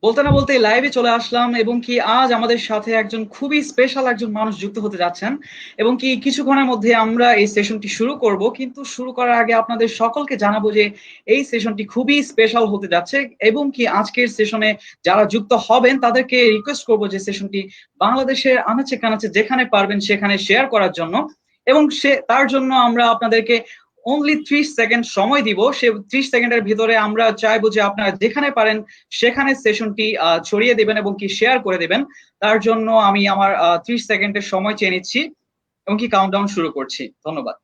বলতে না বলতে লাইভে চলে আসলাম এবং কি আজ আমাদের সাথে একজন খুবই স্পেশাল একজন মানুষ যুক্ত হতে যাচ্ছেন এবং কি কিছুক্ষণের মধ্যে আমরা এই সেশনটি শুরু করব, কিন্তু শুরু করার আগে আপনাদের সকলকে জানাবো যে এই সেশনটি খুবই স্পেশাল হতে যাচ্ছে এবং কি আজকের সেশনে যারা যুক্ত হবেন তাদেরকে রিকোয়েস্ট করব যে সেশনটি বাংলাদেশের আনাচে কানাচে যেখানে পারবেন সেখানে শেয়ার করার জন্য। এবং তার জন্য আমরা আপনাদেরকে অনলি 30 সেকেন্ড সময় দিব। সে 30 সেকেন্ডের ভিতরে আমরা চাইবো যে আপনারা যেখানে পারেন সেখানে সেশনটি ছড়িয়ে দেবেন এবং কি শেয়ার করে দেবেন। তার জন্য আমি আমার 30 সেকেন্ডের সময় চেয়ে নিচ্ছি এবং কি কাউন্টডাউন শুরু করছি। ধন্যবাদ।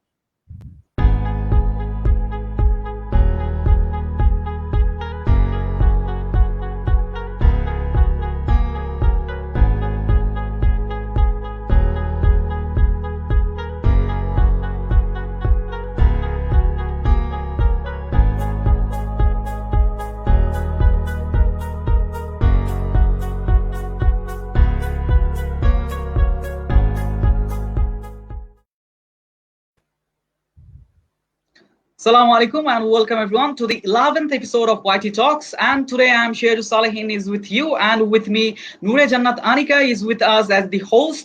Assalamu alaikum and welcome everyone to the 11th episode of YT Talks. And today I'm Sheru Salehin is with you, and with me Noore Jannat Anika is with us as the host.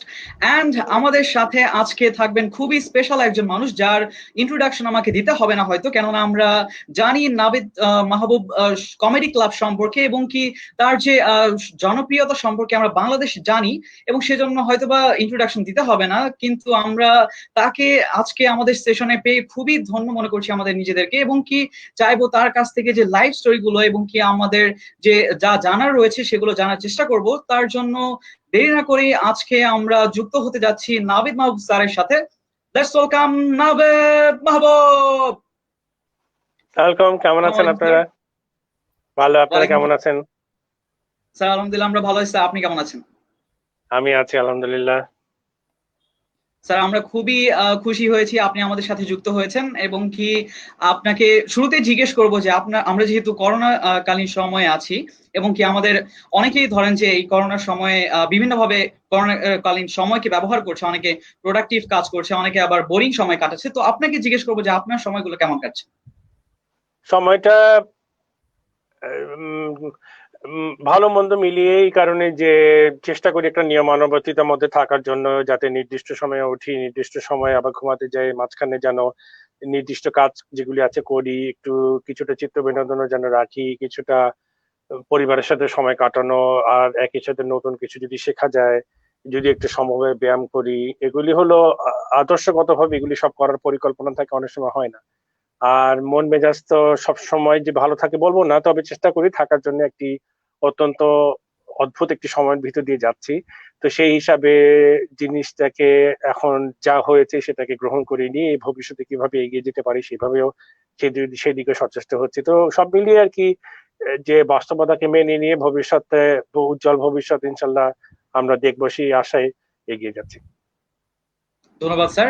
And আমাদের সাথে আজকে থাকবেন খুবই special একজন মানুষ যার introduction আমাকে দিতে হবে না হয়তো, কেননা আমরা জানি নাবিদ মাহবুব কমেডি ক্লাব সম্পর্কে এবং কি তার যে জনপ্রিয়তা সম্পর্কে আমরা বাংলাদেশ জানি, এবং সেজন্য হয়তোবা ইন্ট্রোডাকশন দিতে হবে না, কিন্তু আমরা তাকে আজকে আমাদের সেশনে পেয়ে খুবই ধন্য মনে করছি আমাদের নিজেদেরকে, এবং কি চাইবো তার কাছ থেকে যে লাইফ স্টোরি গুলো এবং কি আমাদের যে যা জানার রয়েছে সেগুলো জানার চেষ্টা করব। তার জন্য দেরি না করে আজকে আমরা যুক্ত হতে যাচ্ছি নাবিদ মাহবুব স্যারের সাথে। Let's welcome Nabid Mahbub. Welcome. কেমন আছেন আপনারা? ভালো, আপনারা কেমন আছেন? স্যার আলহামদুলিল্লাহ আমরা ভালো আছি। আপনি কেমন আছেন? আমি আছি আলহামদুলিল্লাহ। স্যার আমরা খুবই খুশি হয়েছি আপনি আমাদের সাথে যুক্ত হয়েছেন, এবং কি আপনাকে শুরুতে জিজ্ঞেস করব যে আমরা যেহেতু করোনা কালীন সময়ে আছি এবং কি আমাদের অনেকেই ধরেন যে এই করোনার সময়ে বিভিন্নভাবে করোনা কালীন সময়কে ব্যবহার করছে, অনেকে প্রোডাক্টিভ কাজ করছে, অনেকে আবার বোরিং সময় কাটাচ্ছে। তো আপনাকে জিজ্ঞেস করবো যে আপনার সময়গুলো কেমন কাটছে? সময়টা ভালো মন্দ মিলিয়ে, এই কারণে যে চেষ্টা করি একটা নিয়মানুবর্তিতার মধ্যে থাকার জন্য, যাতে নির্দিষ্ট সময়ে উঠি, নির্দিষ্ট সময়ে আবার ঘুমাতে যাই, মাঝখানে যেন নির্দিষ্ট কাজ যেগুলি আছে করি, একটু কিছুটা চিত্ত বিনোদনের জন্য রাখি, কিছুটা পরিবারের সাথে সময় কাটানো, আর একই সাথে নতুন কিছু যদি শেখা যায়, যদি একটু সমভাবে ব্যায়াম করি, এগুলি হলো আদর্শগতভাবে এগুলি সব করার পরিকল্পনা থাকে, অনেক সময় হয় না। আর মন মেজাজ তো সবসময় যে ভালো থাকে বলবো না, তবে চেষ্টা করি থাকার জন্য একটি অত্যন্ত অদ্ভুত একটি সময়ের ভিতর দিয়ে যাচ্ছি। তো সেই হিসাবে জিনিসটাকে এখন যা হয়েছে সেটাকে গ্রহণ করে নিয়ে ভবিষ্যতে কিভাবে এগিয়ে যেতে পারি সেভাবেও সেদিকে সচেষ্ট হচ্ছে। তো সব মিলিয়ে আর কি, যে বাস্তবতাকে মেনে নিয়ে ভবিষ্যতে উজ্জ্বল ভবিষ্যৎ ইনশাল্লাহ আমরা দেখবো, সেই আশায় এগিয়ে যাচ্ছি। ধন্যবাদ স্যার।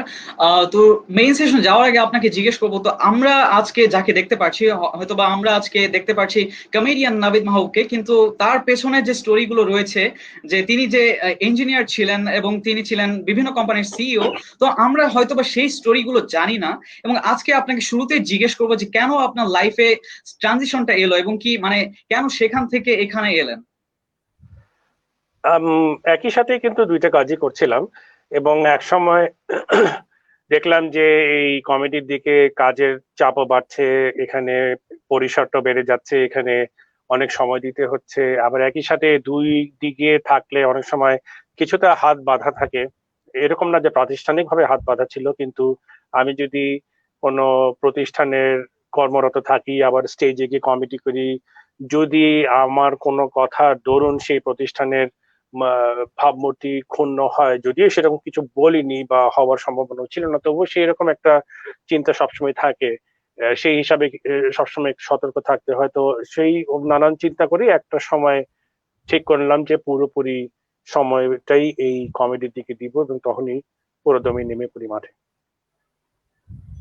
তো মেইন সেশন যাওয়ার আগে আপনাকে জিজ্ঞেস করবো, তো আমরা আজকে যাকে দেখতে পাচ্ছি, হয়তোবা আমরা আজকে দেখতে পাচ্ছি কমেডিয়ান নাবিদ মাহবুবকে, কিন্তু তার পেছনে যে স্টোরি গুলো রয়েছে, যে তিনি যে ইঞ্জিনিয়ার ছিলেন এবং তিনি ছিলেন বিভিন্ন কোম্পানির সিইও, তো আমরা হয়তোবা সেই স্টোরি গুলো জানি না। এবং আজকে আপনাকে শুরুতে জিজ্ঞেস করবো যে কেন আপনার লাইফে ট্রানজিশনটা এলো এবং কি মানে কেন সেখান থেকে এখানে এলেন? একই সাথে কিন্তু দুইটা কাজই করছিলাম, এবং এক সময় দেখলাম যে এই কমেডির দিকে কাজের চাপও বাড়ছে, এখানে পরিসরটা বেড়ে যাচ্ছে, এখানে অনেক সময় দিতে হচ্ছে, আবার একই সাথে দুই দিকে থাকলে অনেক সময় কিছুটা হাত বাঁধা থাকে। এরকম না যে প্রাতিষ্ঠানিক ভাবে হাত বাঁধা ছিল, কিন্তু আমি যদি কোনো প্রতিষ্ঠানের কর্মরত থাকি, আবার স্টেজে গিয়ে কমেডি করি, যদি আমার কোনো কথা দরুন সেই প্রতিষ্ঠানের ভাবমূর্তি ক্ষুণ্ণ হয়, যদিও সেরকম কিছু বলিনি বা হওয়ার সম্ভাবনা ছিল না, তবুও সেই রকম একটা চিন্তা সবসময় থাকে। সেই হিসাবে সবসময় সতর্ক থাকতে হয়। তো সেই নানান চিন্তা করে একটা সময় ঠিক করলাম যে পুরোপুরি সময়টাই এই কমেডির দিকে দিব, এবং তখনই পুরোদমে নেমে পড়ি মাঠে।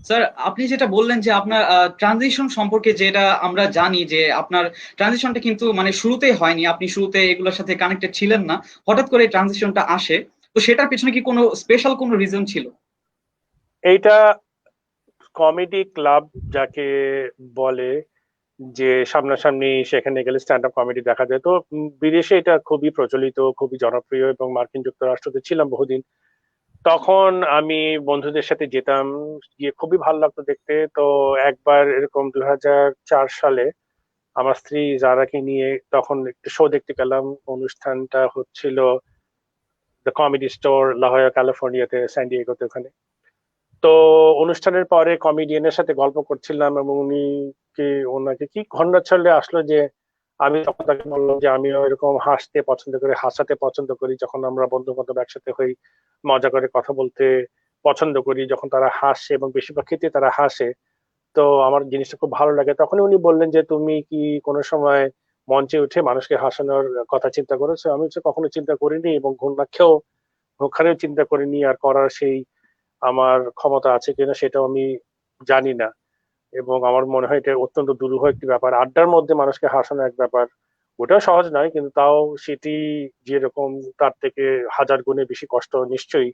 স্যার আপনি যেটা বললেন যে আপনার ট্রানজিশন সম্পর্কে, যেটা আমরা জানি যে আপনার ট্রানজিশনটা কিন্তু মানে শুরুতেই হয়নি, আপনি শুরুতে এগুলোর সাথে কানেক্টেড ছিলেন না, হঠাৎ করে ট্রানজিশনটা আসে। তো সেটার পেছনে কি কোনো স্পেশাল কোনো রিজন ছিল? এইটা কমেডি ক্লাব যাকে বলে, যে সামনাসামনি সেখানে গেলে স্ট্যান্ড আপ কমেডি দেখা যায়। তো বিদেশে এটা খুবই প্রচলিত, খুবই জনপ্রিয় এবং মার্কিন যুক্তরাষ্ট্রতে ছিলাম বহুদিন। তখন আমি বন্ধুদের সাথে যেতাম, গিয়ে খুবই ভালো লাগতো দেখতে। তো একবার এরকম 2004 সালে আমার স্ত্রী জারাকে নিয়ে তখন একটা শো দেখতে গেলাম। অনুষ্ঠানটা হচ্ছিল দ্য কমেডি স্টোর, লা হয়া, ক্যালিফোর্নিয়াতে, স্যান ডিয়েগোতে ওখানে। তো অনুষ্ঠানের পরে কমেডিয়ানের সাথে গল্প করছিলাম এবং ওনাকে কি ঘন্টা চলে আসলো যে আমি তখন তাকে বললাম যে আমিও এরকম হাসতে পছন্দ করি, হাসাতে পছন্দ করি। যখন আমরা বন্ধু বান্ধব একসাথে হই, মজা করে কথা বলতে পছন্দ করি, যখন তারা হাসে এবং বেশিরভাগ ক্ষেত্রে তারা হাসে, তো আমার জিনিসটা খুব ভালো লাগে। তখনই উনি বললেন যে তুমি কি কোনো সময় মঞ্চে উঠে মানুষকে হাসানোর কথা চিন্তা করেছো? আমি হচ্ছে কখনো চিন্তা করিনি এবং ঘুণাক্ষেও ওখানেও চিন্তা করিনি, আর করার সেই আমার ক্ষমতা আছে কিনা সেটাও আমি জানি না। এবং আমার মনে হয় এটা অত্যন্ত দুরূহ একটি ব্যাপার। আড্ডার মধ্যে মানুষকে হাসানো এক ব্যাপার, ওটাও সহজ নয়, কিন্তু তাও সেটি যেরকম তার থেকে হাজার গুণে বেশি কষ্ট নিশ্চয়ই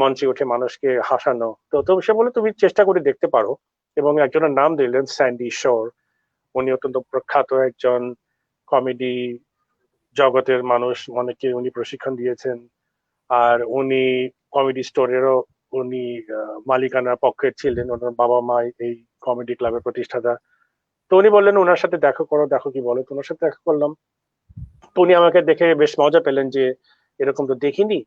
মঞ্চে উঠে মানুষকে হাসানো। তো তো সে বলে তুমি চেষ্টা করে দেখতে পারো, এবং একজনের নাম দিলেন স্যান্ডি শোর। উনি অত্যন্ত প্রখ্যাত একজন কমেডি জগতের মানুষ, অনেকে উনি প্রশিক্ষণ দিয়েছেন। আর উনি কমেডি স্টোরেরও উনি মালিকানা পক্ষের ছিলেন, ওনার বাবা মা এই কমেডি ক্লাবের প্রতিষ্ঠাতা। তো উনি বললেন ওনার সাথে দেখা করো, দেখো কি বলে। তো ওনার সাথে দেখা করলাম। তো উনি আমাকে দেখে বেশ মজা পেলেন যে এরকম তো দেখিনি,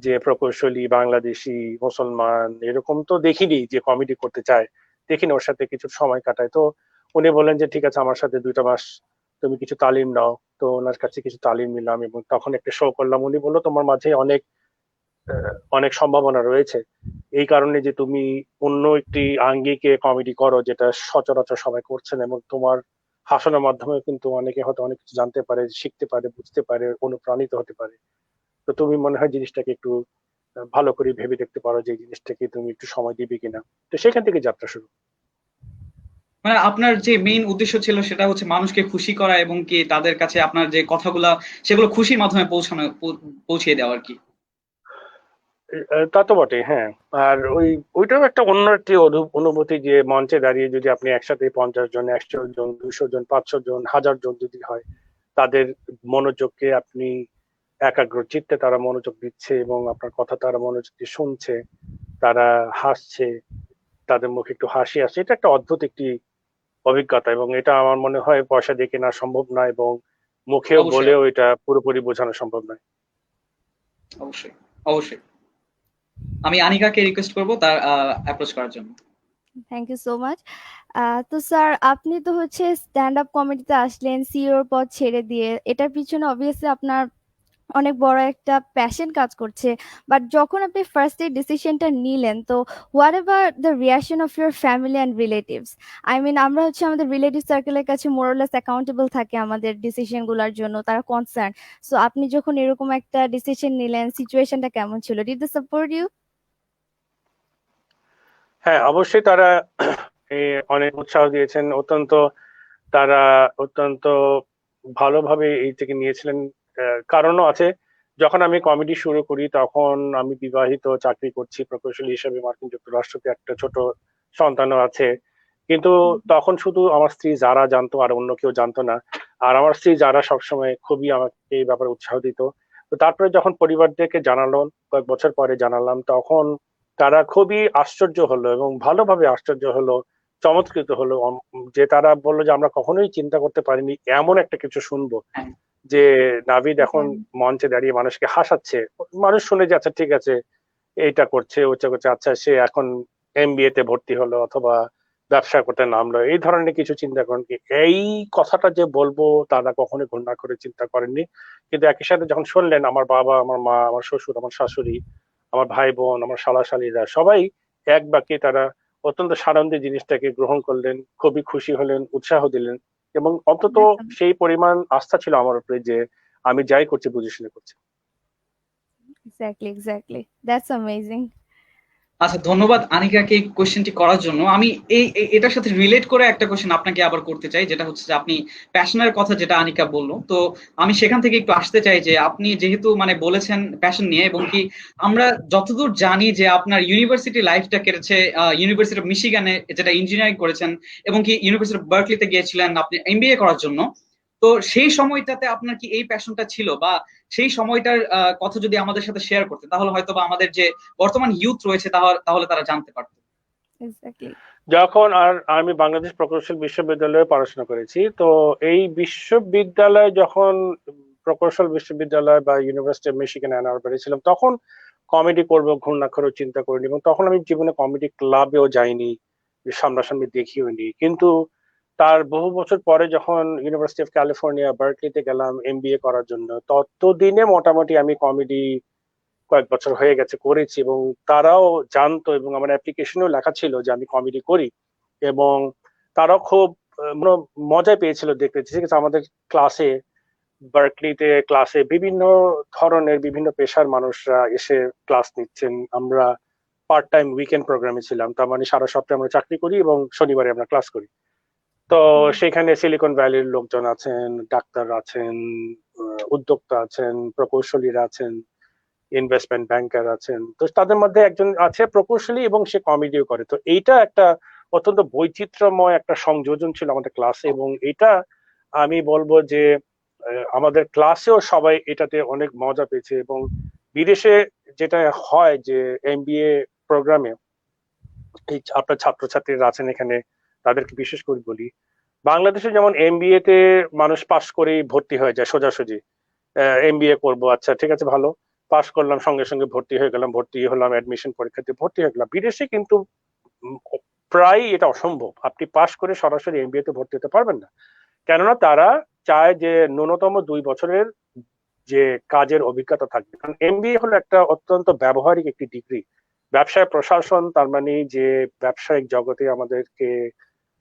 যে প্রকৌশলী বাংলাদেশি মুসলমান এরকম তো দেখিনি যে কমেডি করতে চায়, দেখিনি ওর সাথে কিছু সময় কাটায়। তো উনি বললেন যে ঠিক আছে, আমার সাথে 2টা মাস তুমি কিছু তালিম নাও। তো ওনার কাছে কিছু তালিম নিলাম এবং তখন একটা শো করলাম। উনি বললো তোমার মাঝে অনেক অনেক সম্ভাবনা রয়েছে, এই কারণে যে তুমি অন্য একটি আঙ্গিকে কমেডি করো যেটা সচরাচর সবাই করছেন, এবং তোমার হাসানোর মাধ্যমে কিন্তু অনেকে হয়তো অনেক কিছু জানতে পারে, শিখতে পারে, বুঝতে পারে, অনুপ্রাণিত হতে পারে। তো তুমি মনে হয় জিনিসটাকে একটু ভালো করে ভেবে দেখতে পারো যে এই জিনিসটাকে তুমি একটু সময় দিবে কিনা। তো সেখান থেকে যাত্রা শুরু। মানে আপনার যে মেইন উদ্দেশ্য ছিল সেটা হচ্ছে মানুষকে খুশি করা এবং কি তাদের কাছে আপনার যে কথাগুলা সেগুলো খুশির মাধ্যমে পৌঁছিয়ে দেওয়া আর কি। তা তো বটে, হ্যাঁ। আর ওইটাও একটা অন্য একটি অনুভূতি যে মঞ্চে দাঁড়িয়ে যদি আপনি একসাথে 50 জন, 100 জন, 200 জন, 500 জন, 1000 জন যদি হয়, তাদের মনোযোগকে আপনি একাগ্র চিত্তে তারা মনোযোগ দিচ্ছে এবং আপনার কথা তারা মনোযোগ দিয়ে শুনছে, তারা হাসছে, তাদের মুখে একটু হাসি আসছে, এটা একটা অদ্ভুত একটি অভিজ্ঞতা। এবং এটা আমার মনে হয় পয়সা দিয়ে কেনা সম্ভব নয়, এবং মুখেও অবশ্যই, বলেও এটা পুরোপুরি বোঝানো সম্ভব নয়। অবশ্যই, অবশ্যই। আমি আনিকাকে রিকোয়েস্ট করব তার অ্যাপ্রোচ করার জন্য। Thank you so much. তো স্যার, আপনি তো হচ্ছে স্ট্যান্ড আপ কমেডিতে আসলেন সিইওর পদ ছেড়ে দিয়ে। এটার পিছনে অবভিয়াসলি আপনার অনেক বড় একটা প্যাশন কাজ করছে। বাট যখন আপনি ফার্স্ট এই ডিসিশনটা নিলেন, তো whatever the reaction of your family and relatives? I mean, আমরা হচ্ছে আমাদের রিলেটিভ সার্কেলের কাছে মোরলেস অ্যাকাউন্টেবল থাকে আমাদের ডিসিশনগুলোর জন্য, তারা কনসার্ন। সো আপনি যখন এরকম একটা ডিসিশন নিলেন, সিচুয়েশনটা কেমন ছিল? Did they support you? হ্যাঁ, অবশ্যই তারা অনেক উৎসাহ দিয়েছেন। তারা অত্যন্ত ভালোভাবে এই থেকে নিয়েছিলেন। কারণও আছে। যখন আমি কমেডি শুরু করি তখন আমি বিবাহিত, চাকরি করছি প্রকৌশলী হিসেবে মার্কিন যুক্তরাষ্ট্রতে, একটা ছোট সন্তানও আছে। কিন্তু তখন শুধু আমার স্ত্রী যারা জানতো, আর অন্য কেউ জানতো না। আর আমার স্ত্রী যারা সবসময় খুবই আমাকে এই ব্যাপারে উৎসাহ দিত। তো তারপরে যখন পরিবারদেরকে জানালাম, কয়েক বছর পরে জানালাম, তখন তারা খুবই আশ্চর্য হলো এবং ভালোভাবে আশ্চর্য হলো, চমৎকৃত হলো। যে তারা বললো যে আমরা কখনোই চিন্তা করতে পারিনি এমন একটা কিছু শুনবো, হ্যাঁ, যে নাভিদ এখন মঞ্চে দাঁড়িয়ে মানুষকে হাসাচ্ছে। মানুষ শুনে যে আচ্ছা ঠিক আছে, এইটা করছে, ওইটা করছে, আচ্ছা সে এখন এমবিএ তে ভর্তি হলো অথবা ব্যবসা করতে নামলো, এই ধরনের কিছু চিন্তা করেন কি। এই কথাটা যে বলবো তারা কখনোই ঘৃণা করে চিন্তা করেননি। কিন্তু একই সাথে যখন শুনলেন আমার বাবা, আমার মা, আমার শ্বশুর, আমার শাশুড়ি, আমার ভাই বোন, আমার শালা শালিরা সবাই এক বাক্যে তারা অত্যন্ত সানন্দে জিনিসটাকে গ্রহণ করলেন, খুবই খুশি হলেন, উৎসাহ দিলেন। এবং অন্তত সেই পরিমাণ আস্থা ছিল আমার উপরে যে আমি যাই করছি বুঝে শুনে করছি। Exactly, exactly. That's amazing. আচ্ছা, ধন্যবাদ আনিকাকে এই কোশ্চেনটি করার জন্য। আমি এটার সাথে রিলেট করে একটা কোশ্চেন আপনাকে আবার করতে চাই, যেটা হচ্ছে যে আপনি প্যাশনের কথা যেটা আনিকা বললো, তো আমি সেখান থেকে একটু আসতে চাই যে আপনি যেহেতু মানে বলেছেন প্যাশন নিয়ে, এবং কি আমরা যতদূর জানি যে আপনার ইউনিভার্সিটি লাইফটা কেটেছে ইউনিভার্সিটি অফ মিশিগানে, যেটা ইঞ্জিনিয়ারিং করেছেন, এবং কি ইউনিভার্সিটি অফ বার্কলিতে গিয়েছিলেন আপনি এমবিএ করার জন্য। তো সেই সময়টাতে আপনার কি এই প্যাশনটা ছিল, বা সেই সময়টার কথা যদি আমাদের সাথে শেয়ার করতে, তাহলে হয়তো বা আমাদের যে বর্তমান ইউথ রয়েছে তাহলে তারা জানতে পারতো। এক্স্যাক্টলি। যখন আমি বাংলাদেশ প্রকৌশল বিশ্ববিদ্যালয়ে পড়াশোনা করেছি, তো এই বিশ্ববিদ্যালয় যখন প্রকৌশল বিশ্ববিদ্যালয় বা ইউনিভার্সিটি অফ মিশিগান অ্যান আরবারে ছিলাম, তখন কমেডি করবো ঘূর্ণাক্ষরও চিন্তা করিনি, এবং তখন আমি জীবনে কমেডি ক্লাবেও যাইনি, সামনাসামনি দেখিও নি। কিন্তু তার বহু বছর পরে যখন ইউনিভার্সিটি অফ ক্যালিফোর্নিয়া বার্কলিতে গেলাম এমবিএ করার জন্য, ততদিনে মোটামুটি আমি কমেডি কয়েক বছর হয়ে গেছে করেছি, এবং তারাও জানতো, এবং আমার অ্যাপ্লিকেশনেও লেখা ছিল যে আমি কমেডি করি। এবং তারাও খুব মজাই পেয়েছিল দেখতে। ঠিক আছে, আমাদের ক্লাসে, বার্কলিতে ক্লাসে বিভিন্ন ধরনের বিভিন্ন পেশার মানুষরা এসে ক্লাস নিচ্ছেন। আমরা পার্ট টাইম উইকেন্ড প্রোগ্রামে ছিলাম, তার মানে সারা সপ্তাহে আমরা চাকরি করি এবং শনিবারে আমরা ক্লাস করি। তো সেখানে সিলিকন ভ্যালির লোকজন আছেন, ডাক্তার আছেন, উদ্যোক্তা আছেন, প্রকৌশলীরা আছেন, ইনভেস্টমেন্ট ব্যাংকার আছেন। তো তাদের মধ্যে একজন আছে প্রকৌশলী এবং সে কমেডিও করে। তো এইটা একটা অত্যন্ত বৈচিত্র্যময় একটা সংযোজন ছিল আমাদের ক্লাসে, এবং এটা আমি বলবো যে আমাদের ক্লাসেও সবাই এটাতে অনেক মজা পেয়েছে। এবং বিদেশে যেটা হয় যে এমবিএ প্রোগ্রামে এই আপনার ছাত্রছাত্রীরা আছেন এখানে, তাদেরকে বিশেষ করে বলি, বাংলাদেশে যেমন এমবিএ তে মানুষ পাশ করেই ভর্তি হয়ে যায় সোজাসুজি, এমবিএ করবো, আচ্ছা ঠিক আছে ভালো, পাশ করলাম, সঙ্গে সঙ্গে ভর্তি হয়ে গেলাম, ভর্তি হলাম অ্যাডমিশন পরীক্ষাতে ভর্তি হয়ে গেলাম। বিদেশে কিন্তু প্রায় এটা অসম্ভব, আপনি পাশ করে সরাসরি এমবিএ তে ভর্তি হতে পারবেন না। কেননা তারা চায় যে ন্যূনতম 2 বছরের যে কাজের অভিজ্ঞতা থাকবে, কারণ এমবিএ হলো একটা অত্যন্ত ব্যবহারিক একটি ডিগ্রি। ব্যবসায় প্রশাসন, তার মানে যে ব্যবসায়িক জগতে আমাদেরকে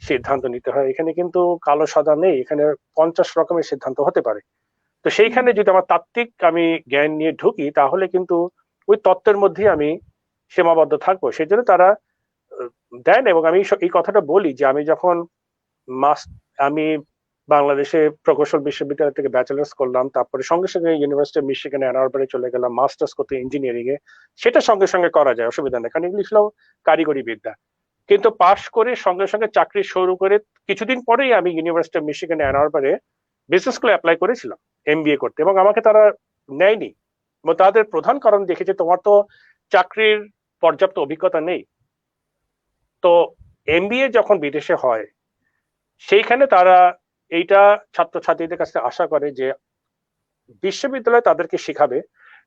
সিদ্ধান্ত নিতে হয়, এখানে কিন্তু কালো সাদা নেই, এখানে 50 রকমের সিদ্ধান্ত হতে পারে। তো সেইখানে যদি আমার তাত্ত্বিক আমি জ্ঞান নিয়ে ঢুকি, তাহলে কিন্তু ওই তত্ত্বের মধ্যেই আমি সীমাবদ্ধ থাকবো। সেই জন্য তারা দেন। এবং আমি এই কথাটা বলি যে আমি যখন আমি বাংলাদেশে প্রকৌশল বিশ্ববিদ্যালয় থেকে ব্যাচেলার্স করলাম, তারপরে সঙ্গে সঙ্গে ইউনিভার্সিটি অফ মিশিগান অ্যান আরবারে চলে গেলাম মাস্টার্স করতে ইঞ্জিনিয়ারিং এ। সেটা সঙ্গে সঙ্গে করা যায়, অসুবিধা নেই, কারণ এগুলি ছিল কারিগরি বিদ্যা। কিন্তু পাশ করে সঙ্গে সঙ্গে চাকরি শুরু করে কিছুদিন পরেই আমি ইউনিভার্সিটি অফ মিশিগান অ্যান আরবারে বিজনেস স্কুলে অ্যাপ্লাই করেছিলাম এমবিএ করতে, এবং আমাকে তারা নেয়নি। এবং তাদের প্রধান কারণ দেখেছে, তোমার তো চাকরির পর্যাপ্ত অভিজ্ঞতা নেই। তো এমবিএ যখন বিদেশে হয়, সেইখানে তারা এইটা ছাত্রছাত্রীদের কাছে আশা করে যে বিশ্ববিদ্যালয় তাদেরকে শিখাবে,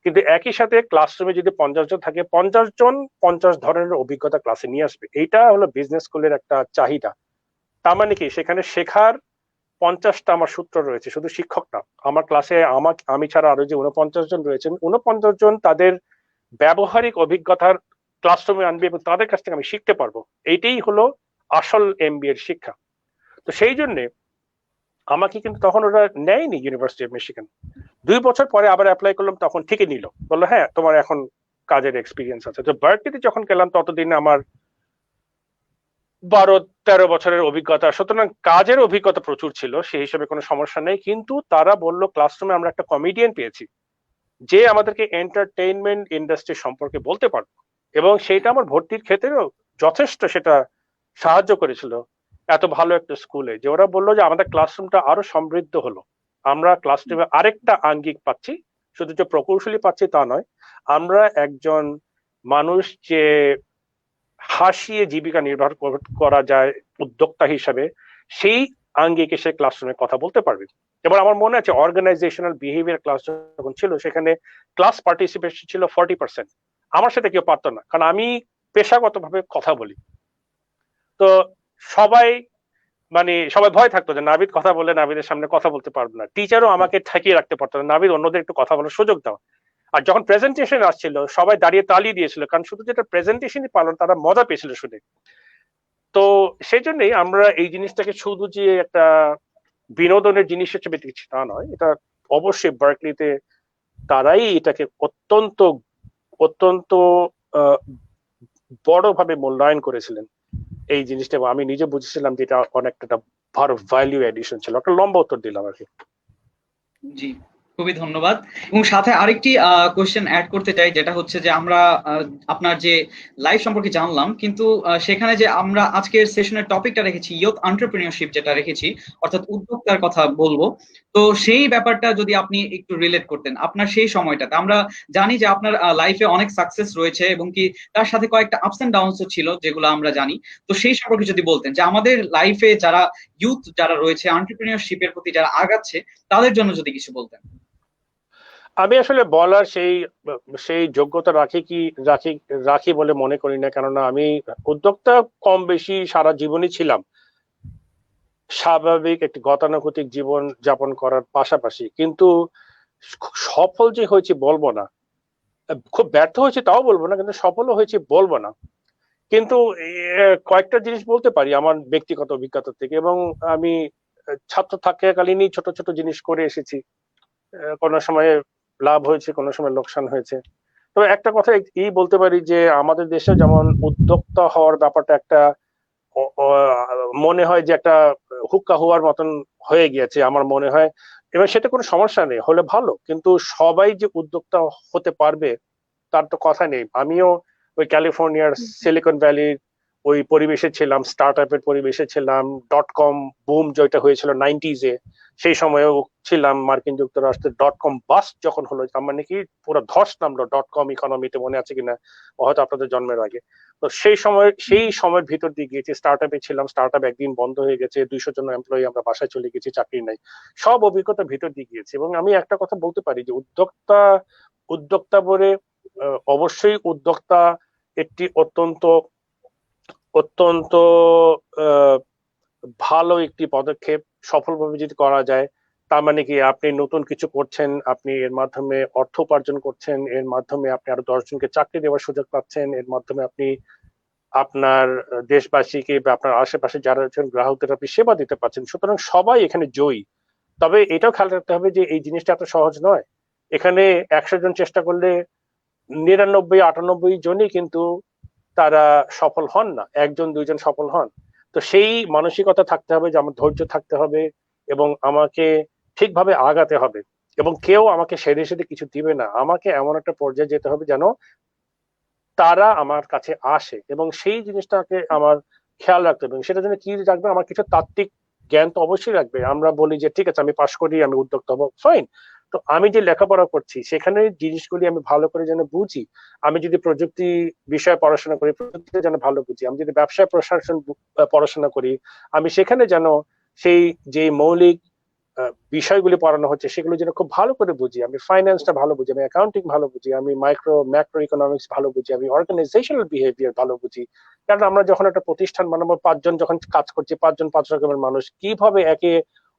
কিন্তু একই সাথে ক্লাসরুমে যদি 50 জন থাকে, 50 জন 50 ধরনের অভিজ্ঞতা ক্লাসে নিয়ে আসবে। এইটা হলো বিজনেস স্কুলের একটা চাহিদা। তার মানে কি, সেখানে শেখার 50টা আমার সূত্র রয়েছে, শুধু শিক্ষক না, আমার ক্লাসে আমি ছাড়া আরো যে 49 জন রয়েছেন, 49 জন তাদের ব্যবহারিক অভিজ্ঞতার ক্লাসরুমে আনবে, এবং তাদের কাছ থেকে আমি শিখতে পারবো। এইটাই হলো আসল এমবিএ এর শিক্ষা। তো সেই জন্যে আমাকে কিন্তু তখন ওরা নেয়নি ইউনিভার্সিটি অফ মিশিগান। 2 বছর পরে আবার অ্যাপ্লাই করলাম, তখন ঠিকই নিল, বললো হ্যাঁ তোমার এখন কাজের এক্সপিরিয়েন্স আছে। তো বার্কলিতে যখন গেলাম, ততদিনে আমার 12-13 বছরের অভিজ্ঞতা, সুতরাং কাজের অভিজ্ঞতা প্রচুর ছিল, সেই হিসেবে কোনো সমস্যা নেই। কিন্তু তারা বললো ক্লাসরুমে আমরা একটা কমেডিয়ান পেয়েছি যে আমাদেরকে এন্টারটেইনমেন্ট ইন্ডাস্ট্রি সম্পর্কে বলতে পারবে, এবং সেইটা আমার ভর্তির ক্ষেত্রেও যথেষ্ট সেটা সাহায্য করেছিল। এত ভালো একটা স্কুলে যে ওরা বললো যে আমাদের ক্লাসরুমটা আরো সমৃদ্ধ হলো, আমরা ক্লাসরুমে আরেকটা আঙ্গিক পাচ্ছি, শুধু যে প্রকৌশলী পাচ্ছি তা নয়, আমরা একজন মানুষ যে হাসিয়ে জীবিকা নির্বাহ করা যায় উদ্যোক্তা হিসাবে, সেই আঙ্গিকে সে ক্লাসরুমে কথা বলতে পারবে। এবার আমার মনে আছে অর্গানাইজেশনাল বিহেভিয়ার ক্লাস যখন ছিল, সেখানে ক্লাস পার্টিসিপেশন ছিল 40%। আমার সাথে কেউ পারতো না, কারণ আমি পেশাগতভাবে কথা বলি। তো সবাই সবাই ভয় থাকতো যে নাবিদ কথা বলে, নাবিদের সামনে কথা বলতে পারবো না। টিচারও আমাকে ঠেকিয়ে রাখতে পারতো না, নাবিদ অন্যদের একটু কথা বলার সুযোগ দাও। আর যখন প্রেজেন্টেশন আসছিল, সবাই দাঁড়িয়ে তালি দিয়েছিল, কারণ শুধু যেটা প্রেজেন্টেশনই পালন, তারা মজা পেয়েছিল শুনে। তো সেই জন্যই আমরা এই জিনিসটাকে শুধু যে একটা বিনোদনের জিনিস হিসেবে দেখছি তা নয়, এটা অবশ্যই বার্কলিতে তারাই এটাকে অত্যন্ত অত্যন্ত বড়ভাবে মূল্যায়ন করেছিলেন এই জিনিসটা, এবং আমি নিজে বুঝেছিলাম যে এটা অনেকটা ভালো ভ্যালু এডিশন ছিল। একটা লম্বা উত্তর দিলাম আর কি। জি, খুবই ধন্যবাদ। এবং সাথে আরেকটি কোশ্চেন অ্যাড করতে চাই, যেটা হচ্ছে যে আমরা আপনার যে লাইফ সম্পর্কে জানলাম, কিন্তু সেখানে যে আমরা আজকের সেশনের টপিকটা রেখেছি ইয়ুথ এন্টারপ্রেনিয়রশিপ, যেটা রেখেছি অর্থাৎ উদ্যোক্তার কথা বলবো। তো সেই ব্যাপারটা যদি আপনি একটু রিলেট করতেন আপনার সেই সময়টাতে। আমরা জানি যে আপনার লাইফে অনেক সাকসেস রয়েছে এবং কি তার সাথে কয়েকটা আপস এন্ড ডাউনসও ছিল, যেগুলো আমরা জানি। তো সেই সম্পর্কে যদি বলতেন যে আমাদের লাইফে যারা ইউথ যারা রয়েছে এন্টারপ্রেনিয়রশিপের প্রতি যারা আগাচ্ছে, তাদের জন্য যদি কিছু বলতেন। আমি আসলে বলার সেই যোগ্যতা রাখি বলে মনে করি না, কেননা আমি উদ্যোক্তা কম বেশি সারা জীবনই ছিলাম, স্বাভাবিক একটি গতানুগতিক জীবন যাপন করার পাশাপাশি। কিন্তু সফল যে হয়েছি বলবো না, খুব ব্যর্থ হয়েছে তাও বলবো না, কিন্তু সফলও হয়েছি বলবো না। কিন্তু কয়েকটা জিনিস বলতে পারি আমার ব্যক্তিগত অভিজ্ঞতা থেকে, এবং আমি ছাত্র থাকাকালীনই ছোট ছোট জিনিস করে এসেছি। কোনো সময় লাভ হয়েছে, কোনো সময় লোকসান হয়েছে। তবে একটা কথা এই বলতে পারি যে আমাদের দেশে যেমন উদ্যোক্তা হওয়ার ব্যাপারটা একটা মনে হয় যে একটা হুক্কা হওয়ার মতন হয়ে গিয়েছে আমার মনে হয়। এবার সেটা কোনো সমস্যা নেই, হলে ভালো, কিন্তু সবাই যে উদ্যোক্তা হতে পারবে তার তো কথা নেই। আমিও ওই ক্যালিফোর্নিয়ার সিলিকন ভ্যালির ওই পরিবেশে ছিলাম, স্টার্ট আপের পরিবেশে ছিলাম। .com বুম যেটা হয়েছিল 90s-এ, সেই সময়েও ছিলাম। মার্কিন যুক্তরাষ্ট্রের .com বাস্ট যখন হলো, তার মানে কি পুরো ধস নামলো .com ইকোনমিতে, মনে আছে কিনা হয়তো আপনাদের জন্মের আগে। তো সেই সময়ের ভিতর দিয়ে গিয়েছি, স্টার্ট আপে ছিলাম। স্টার্ট আপ একদিন বন্ধ হয়ে গেছে, 200 জন এমপ্লয়ি আমরা বাসায় চলে গেছি, চাকরি নাই। সব অভিজ্ঞতা ভিতর দিয়ে গিয়েছি। এবং আমি একটা কথা বলতে পারি যে উদ্যোক্তা বলে অবশ্যই উদ্যোক্তা একটি অত্যন্ত অত্যন্ত ভালো একটি পদক্ষেপ। সফলভাবে যদি করা যায়, তার মানে কি আপনি নতুন কিছু করছেন, আপনি এর মাধ্যমে অর্থ উপার্জন করছেন, এর মাধ্যমে আপনি আরো 10 জনকে চাকরি দেওয়ার সুযোগ পাচ্ছেন, এর মাধ্যমে আপনি আপনার দেশবাসীকে বা আপনার আশেপাশে যারা আছেন গ্রাহকদের আপনি সেবা দিতে পারছেন। সুতরাং সবাই এখানে জয়ী। তবে এটাও খেয়াল রাখতে হবে যে এই জিনিসটা এত সহজ নয়। এখানে 100 জন চেষ্টা করলে 99-98 জনই কিন্তু তারা সফল হন না, 1-2 জন সফল হন। তো সেই মানসিকতা থাকতে হবে যে আমার ধৈর্য থাকতে হবে এবং আমাকে ঠিকভাবে আগাতে হবে, এবং কেউ আমাকে সেরে সেরে কিছু দিবে না। আমাকে এমন একটা পর্যায়ে যেতে হবে যেন তারা আমার কাছে আসে, এবং সেই জিনিসটাকে আমার খেয়াল রাখতে হবে। সেটা জন্য কি রাখবে, আমার কিছু তাত্ত্বিক জ্ঞান তো অবশ্যই রাখবে। আমরা বলি যে ঠিক আছে আমি পাশ করি, আমি উদ্যোক্তা হবো, ফাইন। তো আমি যে লেখাপড়া করছি সেখানে জিনিসগুলি আমি ভালো করে যেন বুঝি। আমি যদি প্রযুক্তি বিষয়ে পড়াশোনা করি, প্রযুক্তি যেন ভালো বুঝি। আমি যদি ব্যবসায় প্রশাসন পড়াশোনা করি, আমি সেখানে যেন সেই যে মৌলিক বিষয়গুলি পড়ানো হচ্ছে সেগুলো যেন খুব ভালো করে বুঝি। আমি ফাইন্যান্সটা ভালো বুঝি, আমি অ্যাকাউন্টিং ভালো বুঝি, আমি ম্যাক্রো ইকোনমিক্স ভালো বুঝি, আমি অর্গানাইজেশনাল বিহেভিয়ার ভালো বুঝি। কারণ আমরা যখন একটা প্রতিষ্ঠান বানাবো, 5 জন যখন কাজ করছি, 5 জন 5 রকমের মানুষ, কিভাবে একে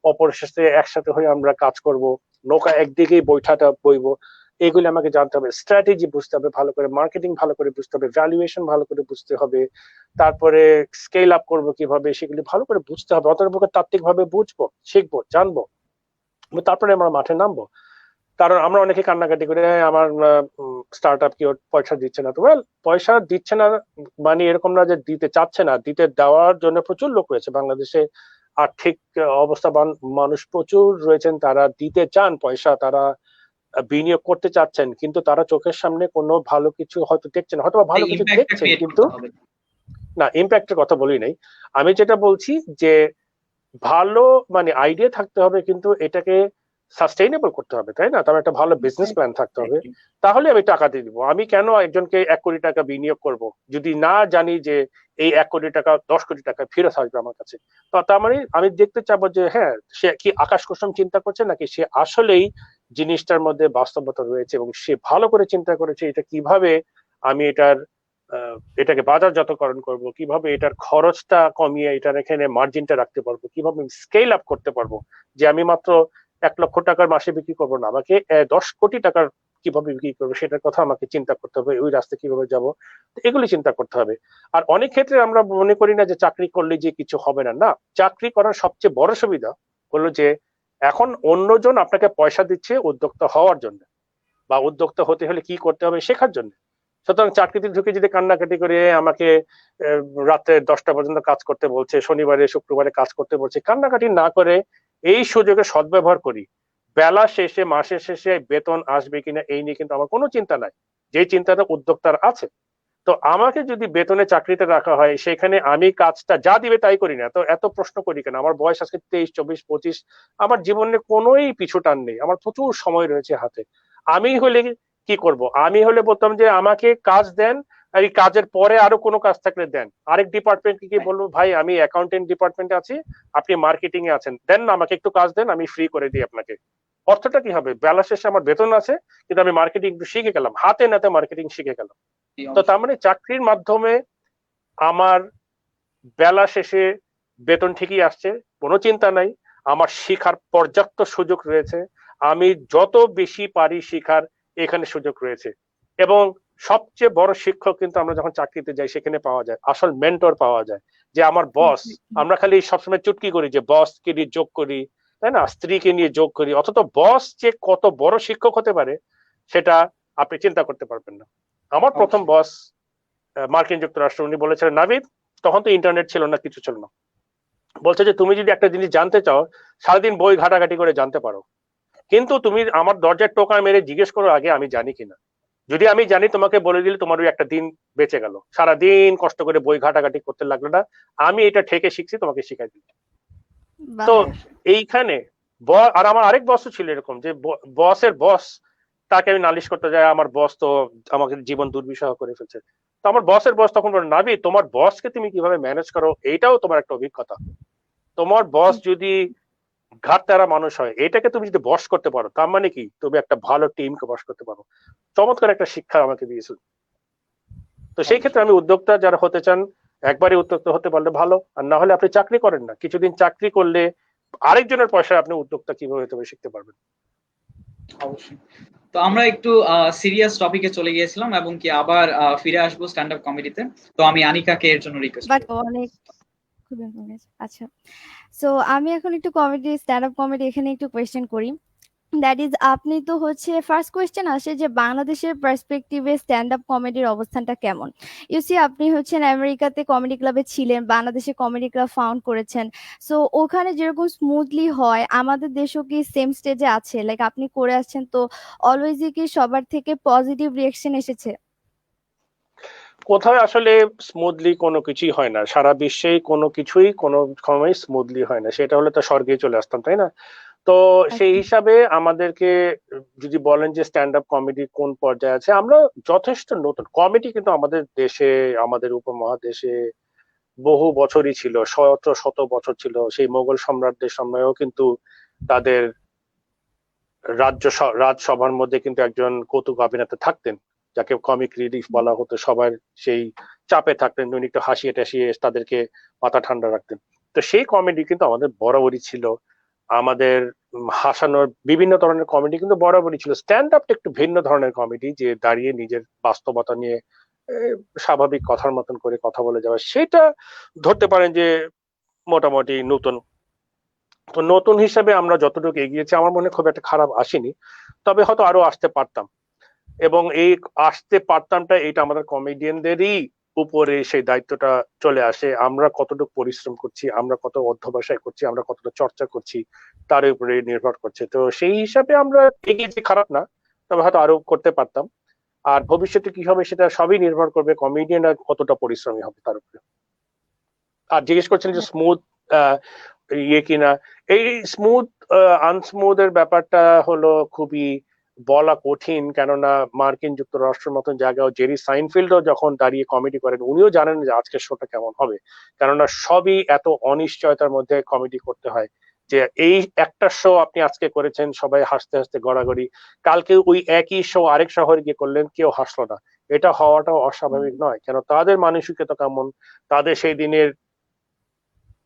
অপরের সাথে একসাথে হয়ে আমরা কাজ করব, নৌকা একদিকেই বৈঠাটা বইবো, এগুলি আমাকে জানতে হবে। স্ট্র্যাটেজি বুঝতে হবে ভালো করে, মার্কেটিং ভালো করে বুঝতে হবে, ভ্যালুয়েশন ভালো করে বুঝতে হবে, তারপরে স্কেল আপ করবো কিভাবে সেগুলি ভালো করে বুঝতে হবে। অতএব তাত্ত্বিক ভাবে বুঝবো, শিখবো, জানবো, তারপরে আমরা মাঠে নামবো। কারণ আমরা অনেকে কান্নাকাটি করে আমার স্টার্ট আপ কি পয়সা দিচ্ছে না। তো পয়সা দিচ্ছে না মানে এরকম না যে দিতে চাচ্ছে না, দিতে দেওয়ার জন্য প্রচুর লোক রয়েছে বাংলাদেশে। আর্থিক অবস্থাবান মানুষ প্রচুর রয়েছেন, তারা দিতে চান পয়সা, তারা বিনিয়োগ করতে চাচ্ছেন, কিন্তু তারা চোখের সামনে কোনো ভালো কিছু হয়তো দেখছেন, হয়তো ভালো কিছু দেখছেন কিন্তু না। ইম্প্যাক্টের কথা বলি নাই, আমি যেটা বলছি যে ভালো মানে আইডিয়া থাকতে হবে, কিন্তু এটাকে সাস্টেইনেবল করতে হবে, তাই না? তার একটা ভালো বিজনেস প্ল্যান থাকতে হবে, তাহলে আমি টাকা দিয়ে দিব। আমি কেন একজনকে 1 কোটি টাকা বিনিয়োগ করব যদি না জানি যে এই 1 কোটি টাকা 10 কোটি টাকা ফেরত আসবে আমার কাছে? তো তার মানে আমি দেখতে চাবো যে হ্যাঁ, সে কি আকাশ কুসুম চিন্তা করছে, নাকি সে আসলেই জিনিসটার মধ্যে বাস্তবতা রয়েছে এবং সে ভালো করে চিন্তা করেছে এটা কিভাবে আমি এটাকে বাজারজাতকরণ করব, কিভাবে এটার খরচটা কমিয়ে এটার এখানে মার্জিনটা রাখতে পারবো, কিভাবে স্কেল আপ করতে পারবো। যে আমি মাত্র 1 লক্ষ টাকার মাসে বিক্রি করবো না, আমাকে 10 কোটি টাকার কিভাবে বিক্রি করবো সেটার কথা আমাকে চিন্তা করতে হবে। ওই রাস্তা কিভাবে যাবো, এগুলি চিন্তা করতে হবে। আর অনেক ক্ষেত্রে আমরা মনে করি না যে চাকরি করলে যে কিছু হবে না। না, চাকরি করার সবচেয়ে বড় সুবিধা হলো যে এখন অন্যজন আপনাকে পয়সা দিচ্ছে উদ্যোক্তা হওয়ার জন্য, বা উদ্যোক্তা হতে হলে কি করতে হবে শেখার জন্য। সুতরাং চাকরিতে ঢুকে যদি কান্নাকাটি করে আমাকে রাতে 10টা পর্যন্ত কাজ করতে বলছে, শনিবারে শুক্রবারে কাজ করতে বলছে, কান্নাকাটি না করে এই সুযোগে সদ্ব্যবহার করি। বেলা শেষে মাসের শেষে বেতন আসবে কিনা এই নিয়ে কিন্তু আমার কোনো চিন্তা নাই, যে চিন্তাটা উদ্যোক্তার আছে। তো আমাকে যদি বেতনে চাকরিতে রাখা হয়, সেখানে আমি কাজটা যা দিবে তাই করি না, তো এত প্রশ্ন করি কেন? আমার বয়স আজকে 23, 24, 25, আমার জীবনে কোনোই পিছু টান নেই, আমার প্রচুর সময় রয়েছে হাতে। আমি হলে কি করব? আমি হলে বলতাম যে আমাকে কাজ দেন, আর এই কাজের পরে আরো কোনো কাজ থাকলে দেন। আরেক ডিপার্টমেন্টকে কি বলবো, ভাই আমি অ্যাকাউন্টেন্ট ডিপার্টমেন্টে আছি, আপনি মার্কেটিং এ আছেন, দেন না আমাকে একটু কাজ দেন, আমি ফ্রি করে দিই আপনাকে। অর্থটা কি হবে? বেলা শেষে আমার বেতন আছে, কিন্তু আমি মার্কেটিং একটু শিখে গেলাম, হাতে নাতে মার্কেটিং শিখে গেলাম। তো তার মানে চাকরির মাধ্যমে আমার বেলা শেষে বেতন ঠিকই আসছে, কোনো চিন্তা নাই, আমার শিখার পর্যাপ্ত সুযোগ রয়েছে, আমি যত বেশি পারি শিখার এখানে সুযোগ রয়েছে। এবং সবচেয়ে বড় শিক্ষক কিন্তু আমরা যখন চাকরিতে যাই সেখানে পাওয়া যায়, আসল মেন্টর পাওয়া যায়, যে আমার বস। আমরা খালি সবসময় চুটকি করি যে বসকে নিয়ে যোগ করি, তাই না, স্ত্রীকে নিয়ে যোগ করি, অথচ বস যে কত বড় শিক্ষক হতে পারে সেটা আপনি চিন্তা করতে পারবেন না। আমার প্রথম বস মার্কিন যুক্তরাষ্ট্র, উনি বলেছিলেন, নাবিদ, তখন তো ইন্টারনেট ছিল না, কিছু ছিল না, বলছে যে তুমি যদি একটা জিনিস জানতে চাও সারাদিন বই ঘাটাঘাটি করে জানতে পারো, কিন্তু তুমি আমার দরজার টোকা মেরে জিজ্ঞেস করো আগে আমি জানি কিনা। যদি আমি জানি তোমাকে বলে দিলে তোমার ওই একটা দিন বেঁচে গেল, সারাদিন কষ্ট করে বই ঘাটাঘাটি করতে লাগলো না, আমি এটা ঠেকে শিখছি, তোমাকে শিখাই দিই। তো এইখানে আর আমার আরেক বসও ছিল এরকম, যে বসের বস, তাকে আমি নালিশ করতে যাই, আমার বস তো আমাকে জীবন দুর্বিষহ করে ফেলছে। তো আমার বসের বস তখন বলে, নাবি, তোমার বসকে তুমি কিভাবে ম্যানেজ করো এইটাও তোমার একটা অভিজ্ঞতা। তোমার বস যদি ঘাটতারা মানুষ হয়, এটাকে তুমি যদি বস করতে পারো, তার মানে কি তুমি একটা ভালো টিমকে বস করতে পারো। চমৎকার একটা শিক্ষা আমাকে দিয়েছিল। তো সেই ক্ষেত্রে আমি উদ্যোক্তা যারা হতে চান, একবারই উদ্যোক্তা হতে পারলে ভালো, আর না হলে আপনি চাকরি করেন না, কিছুদিন চাকরি করলে আরেকজনের পয়সায় আপনি উদ্যোক্তা কিভাবে হতে শিখতে পারবেন। অবশ্যই। তো আমরা একটু সিরিয়াস টপিকে চলে গিয়েছিলাম এবং কি আবার ফিরে আসবো স্ট্যান্ড আপ কমেডিতে। তো আমি আনিকাকে এর জন্য রিকোয়েস্ট বাট করব। অনেক খুব ইনফরমেশন। আচ্ছা, সো আমি এখন একটু কমেডি, স্ট্যান্ড আপ কমেডি এখানে একটু কোয়েশ্চেন করি। দ্যাট ইজ, আপনি তো হচ্ছে ফার্স্ট কোয়েশ্চেন আসে যে বাংলাদেশের পার্সপেক্টিভে স্ট্যান্ড আপ কমেডির অবস্থানটা কেমন। ইউসি, আপনি হচ্ছেন আমেরিকাতে কমেডি ক্লাবে ছিলেন, বাংলাদেশে কমেডি ক্লাব ফাউন্ড করেছেন। সো ওখানে যেরকম স্মুথলি হয়, আমাদের দেশও কি সেম স্টেজে আছে? লাইক আপনি করে আসছেন, তো অলওয়েজই কি সবার থেকে পজিটিভ রিয়েকশন এসেছে? কোথাও আসলে স্মুথলি কোনো কিছুই হয় না, সারা বিশ্বেই কোনো কিছুই কোনো সময় স্মুথলি হয় না, সেটা হলে তো স্বর্গে চলে আসতাম, তাই না? তো সেই হিসাবে আমাদেরকে যদি বলেন যে স্ট্যান্ড আপ কমেডি কোন পর্যায়ে আছে, আমরা যথেষ্ট নতুন। কমেডি কিন্তু আমাদের দেশে, আমাদের উপমহাদেশে বহু বছরই ছিল, শত শত বছর ছিল। সেই মোগল সম্রাটদের সময়েও কিন্তু তাদের রাজসভার মধ্যে কিন্তু একজন কৌতুক অভিনেতা থাকতেন, যাকে কমিক রিলিফ বলা হতো। সবার সেই চাপে থাকতেন, উনি একটু হাসিয়ে টাসিয়ে তাদেরকে মাথা ঠান্ডা রাখতেন। তো সেই কমেডি কিন্তু আমাদের বরাবরই ছিল। আমাদের হাসানোর বিভিন্ন ধরনের কমেডি কিন্তু বরাবরই ছিল। স্ট্যান্ড আপটা একটু ভিন্ন ধরনের কমেডি, যে দাঁড়িয়ে নিজের বাস্তবতা নিয়ে স্বাভাবিক কথার মতন করে কথা বলে যাওয়া, সেটা ধরতে পারেন যে মোটামুটি নতুন। তো নতুন হিসাবে আমরা যতটুকু এগিয়েছি আমার মনে খুব একটা খারাপ আসেনি, তবে হয়তো আরো আসতে পারতাম। এবং এই আসতে পারতামটা, এটা আমাদের কমেডিয়ানদেরই উপরে সেই দায়িত্বটা চলে আসে। আমরা কতটুকু পরিশ্রম করছি, আমরা কত অধ্যবসায় করছি, আমরা কতটা চর্চা করছি, তার উপরে নির্ভর করছে। তো সেই হিসাবে আমরা এগিয়েছি, খারাপ না, তবে হয়তো আরো করতে পারতাম। আর ভবিষ্যতে কি হবে সেটা সবই নির্ভর করবে কমেডিয়ানরা কতটা পরিশ্রমী হবে তার উপরে। আর জিজ্ঞেস করছেন যে স্মুথ ইয়ে কিনা, এই স্মুথ আনস্মুথ এর ব্যাপারটা হলো খুবই বলা কঠিন, কেননা মার্কিন যুক্তরাষ্ট্রের মতন জায়গায় জেরি সাইনফিল্ডও যখন দাঁড়িয়ে কমেডি করেন, উনিও জানেন যে আজকের শোটা কেমন হবে, কেননা সবই এত অনিশ্চয়তার মধ্যে কমেডি করতে হয়। যে এই একটা শো আপনি আজকে করেছেন, সবাই হাসতে হাসতে গড়াগড়ি, কালকে ওই একই শো আরেক শহরে গিয়ে করলেন, কেউ হাসলো না, এটা হওয়াটাও অস্বাভাবিক নয়। কেন তাদের মানসিকতা কেমন, তাদের সেই দিনের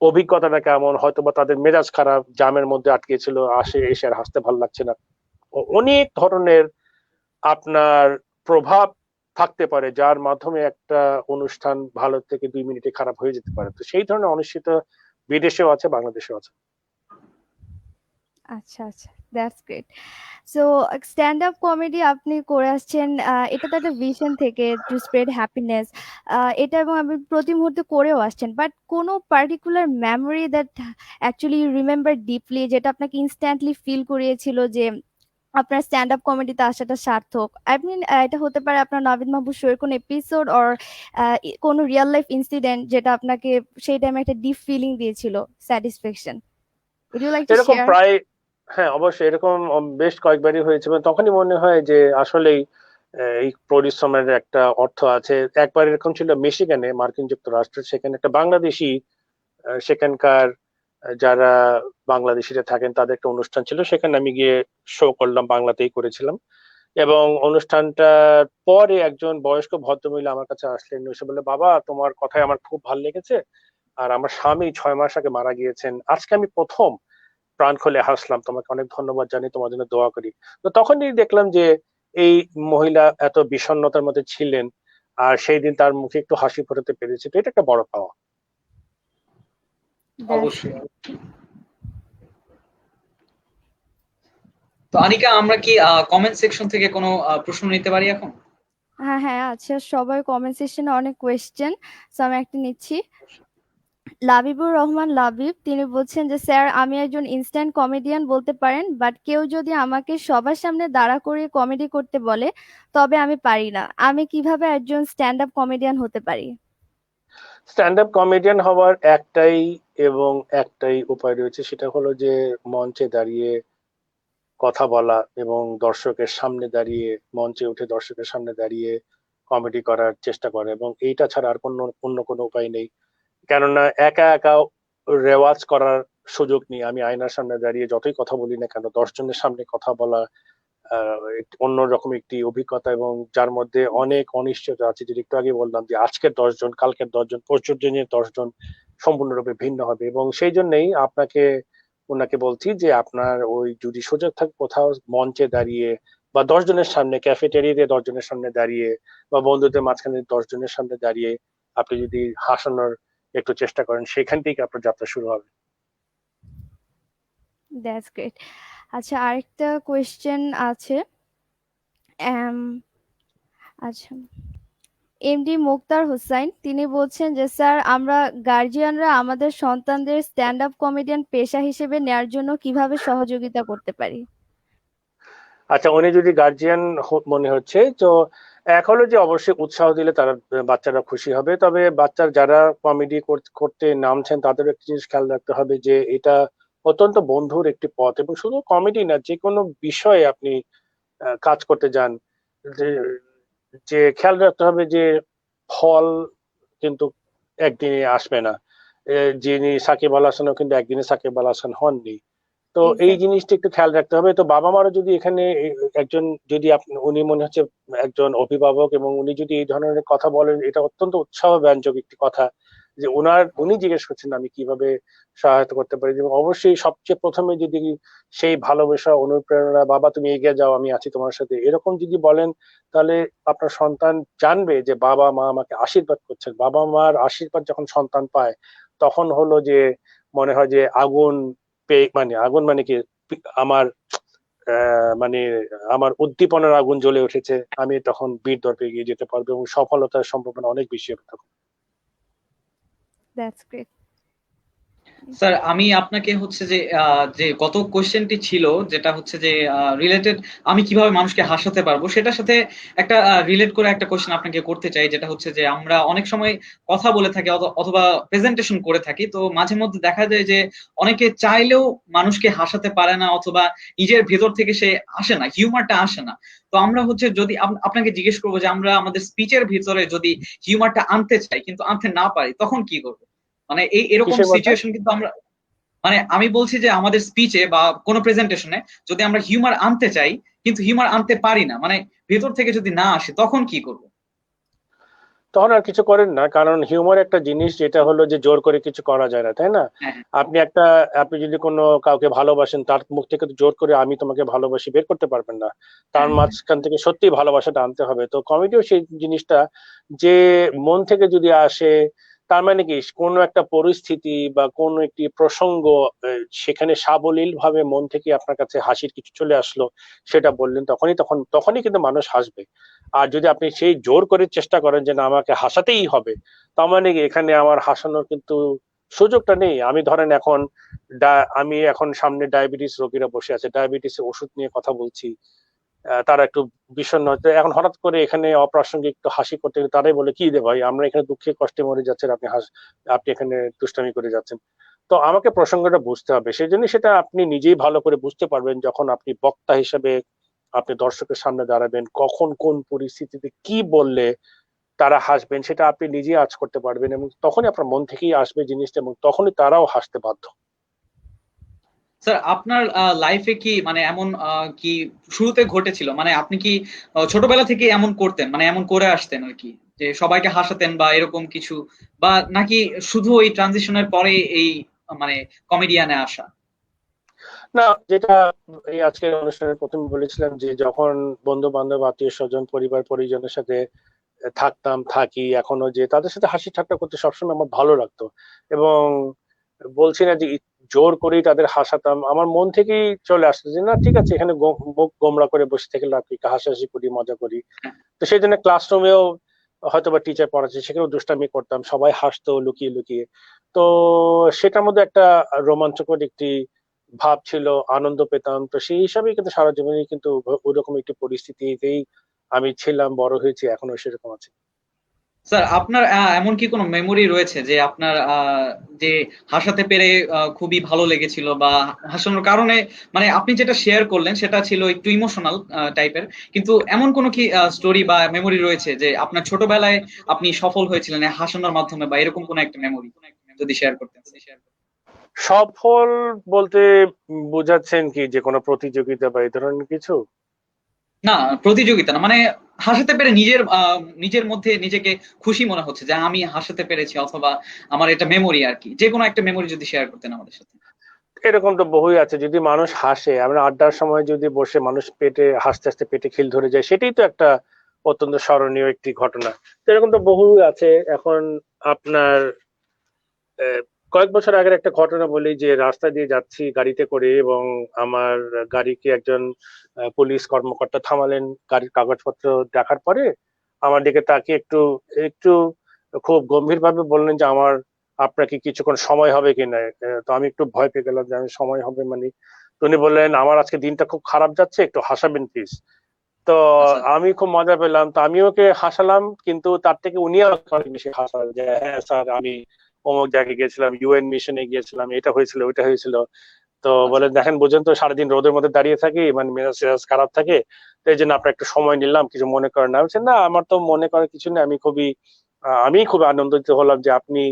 অভিজ্ঞতাটা কেমন, হয়তো বা তাদের মেজাজ খারাপ, জামের মধ্যে আটকে ছিল, আসে এসে আর হাসতে ভালো লাগছে না, অনেক ধরনের আপনার প্রভাব থাকতে পারে, যার মাধ্যমে একটা অনুষ্ঠান ভালো থেকে 2 মিনিটে খারাপ হয়ে যেতে পারে। তো সেই ধরনের অনিশ্চিত বিদেশেও আছে, বাংলাদেশেও আছে। আচ্ছা আচ্ছা, that's great. So stand up comedy আপনি করে আসছেন, এটা তো একটা ভিশন থেকে টু স্প্রেড হ্যাপিনেস, এটা এবং আপনি প্রতি মুহূর্তে করেও আসছেন। বাট কোনো particular memory that actually you remember deeply, যেটা আপনাকে ইনস্ট্যান্টলি ফিল করিয়েছিল যে আপনার স্ট্যান্ড আপ কমেডিতে আসাটা সার্থক? আই মিন এটা হতে পারে আপনার নাভিদ মাহবুব শোয়ের কোনো এপিসোড অর কোনো রিয়েল লাইফ ইনসিডেন্ট যেটা আপনাকে সেই টাইমে একটা ডিপ ফিলিং দিয়েছিল, satisfaction. Would you like to এরকম শেয়ার? প্রায়, হ্যাঁ অবশ্যই এরকম বেশ কয়েকবারই হয়েছে, এবং তখনই মনে হয় যে আসলেই এই পরিশ্রমের একটা অর্থ আছে। একবার এরকম ছিল মিশিগানে, মার্কিন যুক্তরাষ্ট্র, সেখানে একটা বাংলাদেশি সেখানকার যারা বাংলাদেশিরা থাকেন তাদের একটা অনুষ্ঠান ছিল, সেখানে আমি গিয়ে শো করলাম, বাংলাতেই করেছিলাম। এবং অনুষ্ঠানটার পরে একজন বয়স্ক ভদ্রমহিলা আমার কাছে আসলেন, এসে বলে, বাবা তোমার কথায় আমার খুব ভালো লেগেছে, আর আমার স্বামী 6 মাস আগে মারা গিয়েছেন, আজকে আমি প্রথম প্রাণ খুলে হাসলাম, তোমাকে অনেক ধন্যবাদ জানি, তোমার জন্য দোয়া করি। তো তখনই দেখলাম যে এই মহিলা এত বিষণ্ণতার মধ্যে ছিলেন, আর সেই দিন তার মুখে একটু হাসি ফোটাতে পেরেছে, তো এটা একটা বড় পাওয়া। অবশ্যই। তো আনিকা, আমরা কি কমেন্ট সেকশন থেকে কোনো প্রশ্ন নিতে পারি এখন? হ্যাঁ হ্যাঁ, আচ্ছা, সবাই কমেন্ট সেকশনে অনেক কোয়েশ্চেন, সো আমি একটা নিচ্ছি। লাবিবুর রহমান লাবিব, তিনি বলছেন যে স্যার, আমি একজন ইনস্ট্যান্ট কমেডিয়ান বলতে পারেন, বাট কেউ যদি আমাকে সবার সামনে দাঁড়া করিয়ে কমেডি করতে বলে তবে আমি পারি না। আমি কিভাবে একজন স্ট্যান্ড আপ কমেডিয়ান হতে পারি? স্ট্যান্ড আপ কমেডিয়ান হওয়ার একটাই উপায় রয়েছে, সেটা হলো যে মঞ্চে দাঁড়িয়ে কথা বলা এবং দর্শকের সামনে দাঁড়িয়ে, মঞ্চে উঠে দর্শকের সামনে দাঁড়িয়ে কমেডি করার চেষ্টা করে, এবং এইটা ছাড়া আর অন্য কোনো উপায় নেই। কেননা একা একা রেওয়াজ করার সুযোগ নেই। আমি আয়নার সামনে দাঁড়িয়ে যতই কথা বলি না কেন, 10 জনের সামনে কথা বলা অন্যরকম একটি অভিজ্ঞতা, এবং যার মধ্যে অনেক অনিশ্চয়তা আছে। যেটা একটু আগে বললাম যে আজকের 10 জন, কালকের 10 জন, পরশুর দিনের 10 জন সম্পূর্ণরূপে ভিন্ন হবে। এবং সেই জন্যই ওনাকে বলছি যে আপনার ওই যদি সুযোগ থাকে কোথাও মঞ্চে দাঁড়িয়ে, বা 10 জনের সামনে, ক্যাফেটেরিয়াতে 10 জনের সামনে দাঁড়িয়ে, বা বন্ধুদের মাঝখানে 10 জনের সামনে দাঁড়িয়ে আপনি যদি হাসানোর একটু চেষ্টা করেন, সেখান থেকে আপনার যাত্রা শুরু হবে। That's great. আচ্ছা, আরেকটা কোয়েশ্চেন আছে। এম, আচ্ছা, এমডি মোক্তার হোসাইন, তিনি বলছেন যে স্যার, আমরা গার্জিয়ানরা আমাদের সন্তানদের স্ট্যান্ড আপ কমেডিয়ান পেশা হিসেবে নেয়ার জন্য কিভাবে সহযোগিতা করতে পারি? আচ্ছা, উনি যদি গার্জিয়ান মনে হচ্ছে, তো এক হলো যে অবশ্যই উৎসাহ দিলে তারা, বাচ্চারা খুশি হবে। তবে বাচ্চার যারা কমেডি করতে নামছেন তাদের একটা জিনিস খেয়াল রাখতে হবে যে এটা অত্যন্ত বন্ধুর একটি পথ, এবং শুধু কমেডি না, যে কোনো বিষয়ে আপনি কাজ করতে যান, যে যে খেয়াল রাখতে হবে যে ফল কিন্তু একদিনে আসবে না। যিনি সাকিব আল হাসানও কিন্তু একদিনে সাকিব আল হাসান হননি। তো এই এক্স্যাক্ট। জিনিসটা একটু খেয়াল রাখতে হবে। তো বাবা মারও যদি এখানে একজন, যদি উনি মনে হচ্ছে একজন অভিভাবক, এবং উনি যদি এই ধরনের কথা বলেন, এটা অত্যন্ত উৎসাহ ব্যঞ্জক একটি কথা, যে উনি জিজ্ঞেস করছেন আমি কিভাবে সহায়তা করতে পারি। এবং অবশ্যই সবচেয়ে প্রথমে যদি সেই ভালোবাসা, অনুপ্রেরণা, বাবা তুমি এগিয়ে যাও, আমি আছি তোমার সাথে, এরকম যদি বলেন, তাহলে আপনার সন্তান জানবে যে বাবা মা আমাকে আশীর্বাদ করছেন। বাবা মার আশীর্বাদ যখন সন্তান পায়, তখন হলো যে মনে হয় যে আগুন মানে কি, আমার মানে আমার উদ্দীপনার আগুন জ্বলে উঠেছে, আমি তখন বীর দর্পে এগিয়ে যেতে পারবো, এবং সফলতার সম্ভাবনা অনেক বেশি হবে তখন। That's great. স্যার, আমি আপনাকে হচ্ছে যে যে গত কোশ্চেনটি ছিল, যেটা হচ্ছে যে রিলেটেড, আমি কিভাবে মানুষকে হাসাতে পারবো, সেটার সাথে একটা রিলেট করে একটা কোশ্চেন আপনাকে করতে চাই, যেটা হচ্ছে যে আমরা অনেক সময় কথা বলে থাকি অথবা প্রেজেন্টেশন করে থাকি, তো মাঝে মধ্যে দেখা যায় যে অনেকে চাইলেও মানুষকে হাসাতে পারে না, অথবা নিজের ভেতর থেকে সে আসে না, হিউমারটা আসে না। তো আমরা হচ্ছে যদি আপনাকে জিজ্ঞেস করবো যে আমরা আমাদের স্পিচের ভিতরে যদি হিউমারটা আনতে চাই কিন্তু আনতে না পারি, তখন কি করবো? মানে এরকম কিসের কথা? সিচুয়েশন কিন্তু আমরা, মানে আমি বলছি যে আমাদের স্পিচে বা কোনো প্রেজেন্টেশনে যদি আমরা হিউমার আনতে চাই কিন্তু হিউমার আনতে পারি না, মানে ভেতর থেকে যদি না আসে, তখন কি করব? তখন আর কিছু করেন না, কারণ হিউমার একটা জিনিস যেটা হলো যে জোর করে কিছু করা যায় না, তাই না? হ্যাঁ, হ্যাঁ, আপনি যদি কোনো কাউকে ভালোবাসেন, তার মুখ থেকে তো জোর করে আমি তোমাকে ভালোবাসি বের করতে পারবেন না। তার হ্যাঁ, মাঝখান থেকে সত্যি ভালোবাসাটা আনতে হবে। তো কমেডিও সেই জিনিসটা, যে মন থেকে যদি আসে, তার মানে কি কোনো একটা পরিস্থিতি বা কোনো একটি প্রসঙ্গ সেখানে সাবলীল ভাবে মন থেকে আপনার কাছে হাসির কিছু চলে আসলো, সেটা বললেন, তখনই কিন্তু মানুষ হাসবে। আর যদি আপনি সেই জোর করে চেষ্টা করেন যে না আমাকে হাসাতেই হবে, তার মানে কি এখানে আমার হাসানোর কিন্তু সুযোগটা নেই। আমি এখন সামনে ডায়াবেটিস রোগীরা বসে আছে, ডায়াবেটিস ওষুধ নিয়ে কথা বলছি, তারা একটু বিষণ্ণ হচ্ছে, এখন হঠাৎ করে এখানে অপ্রাসঙ্গিক একটু হাসি করতে গেলে তারাই বলে কি রে ভাই, আমরা এখানে দুঃখে কষ্টে মরে যাচ্ছেন, আপনি এখানে দুষ্টামি করে যাচ্ছেন। তো আমাকে প্রসঙ্গটা বুঝতে হবে, সেই জন্য সেটা আপনি নিজেই ভালো করে বুঝতে পারবেন যখন আপনি বক্তা হিসেবে আপনি দর্শকের সামনে দাঁড়াবেন, কখন কোন পরিস্থিতিতে কি বললে তারা হাসবেন সেটা আপনি নিজেই আঁচ করতে পারবেন, এবং তখনই আপনার মন থেকেই আসবে জিনিসটা, এবং তখনই তারাও হাসতে বাধ্য। স্যার আপনার লাইফে কি মানে এমন কি শুরুতে ঘটেছিল, মানে আপনি কি ছোটবেলা থেকে এমন করতেন, মানে এমন করে আসতেন আর কি, যে সবাইকে হাসাতেন বা এরকম কিছু, বা নাকি শুধু ওই ট্রানজিশনের পরে এই মানে কমেডিয়ানে আসা? না, যেটা এই আজকের অনুষ্ঠানের প্রথমে বলেছিলাম যে যখন বন্ধু বান্ধব আত্মীয় স্বজন পরিবার পরিজনের সাথে থাকি এখনো, যে তাদের সাথে হাসি ঠাট্টা করতে সবসময় আমার ভালো লাগতো, এবং বলছি না যে জোর করেই তাদের হাসাতাম, আমার মন থেকেই চলে আসতো যে না ঠিক আছে এখানে মুখ গোমড়া করে বসে থেকে লাভ কি, হাসাহাসি করি, মজা করি। তো সেই জন্য ক্লাসরুমেও হয়তো বা টিচার পড়াচ্ছে সেখানেও দুষ্টামি করতাম, সবাই হাসতো লুকিয়ে লুকিয়ে। তো সেটার মধ্যে একটা রোমাঞ্চকর একটি ভাব ছিল, আনন্দ পেতাম। তো সেই হিসাবেই কিন্তু সারা জীবনে কিন্তু ওইরকম একটি পরিস্থিতিতেই আমি ছিলাম, বড় হয়েছি, এখনো সেরকম আছে। স্যার আপনার এমন কি কোনো মেমোরি রয়েছে যে আপনার যে হাসাতে পেরে খুবই ভালো লেগেছিল, বা হাসানোর কারণে, মানে আপনি যেটা শেয়ার করলেন সেটা ছিল একটু ইমোশনাল টাইপের, কিন্তু এমন কোনো কি স্টোরি বা মেমোরি রয়েছে যে আপনার ছোটবেলায় আপনি সফল হয়েছিলেন এই হাসানোর মাধ্যমে, বা এরকম কোনো একটা মেমোরি যদি শেয়ার করতেন? সফল বলতে বোঝাচ্ছেন কি, যে কোনো প্রতিযোগিতা বা এই ধরনের কিছু? না, প্রতিযোগিতা না, মানে হাসাতে পেরে নিজের নিজের মধ্যে নিজেকে খুশি মনে হচ্ছে যে আমি হাসাতে পেরেছি, অথবা আমার এটা মেমোরি আর কি, যে কোনো একটা মেমোরি যদি শেয়ার করতেন আমাদের সাথে। এরকম তো বহুই আছে, যদি মানুষ হাসে, আমরা আড্ডার সময় যদি বসে মানুষ পেটে হাসতে হাসতে পেটে খিল ধরে যায়, সেটাই তো একটা অত্যন্ত স্মরণীয় একটি ঘটনা। তো এরকম তো বহুই আছে। এখন আপনার আহ, কয়েক বছর আগের একটা ঘটনা বলি, যে রাস্তা দিয়ে যাচ্ছি গাড়িতে করে, এবং আমার গাড়িকে একজন পুলিশ কর্মকর্তা থামালেন, গাড়ির কাগজপত্র দেখার পরে আমার দিকে তাকিয়ে একটু একটু খুব গম্ভীর ভাবে বললেন যে আপনার কি কিছুক্ষণ সময় হবে কিনা। তো আমি একটু ভয় পেয়ে গেলাম যে আমি সময় হবে মানে। তো উনি বললেন আমার আজকে দিনটা খুব খারাপ যাচ্ছে, একটু হাসাবেন প্লিজ। তো আচ্ছা। আমি খুব মজা পেলাম, তো আমি ওকে হাসালাম, কিন্তু তার থেকে উনি আমাকে অনেক বেশি হাসালেন যে হ্যাঁ স্যার, আমি অমুক জায়গায় গিয়েছিলাম, ইউএন মিশনে গিয়েছিলাম, এটা হয়েছিল ওইটা হয়েছিল। তো আচ্ছা। বলে দেখেন বুঝেন তো, সারাদিন রোদের মধ্যে দাঁড়িয়ে থাকি, মানে মেজাজ টেজাজ খারাপ থাকে, তো এই জন্য আপনার একটু সময় নিলাম, কিছু মনে করেন না। আমি বলছি, না আমার তো মনে করার কিছু নেই, আমি খুব আনন্দিত হলাম যে আপনি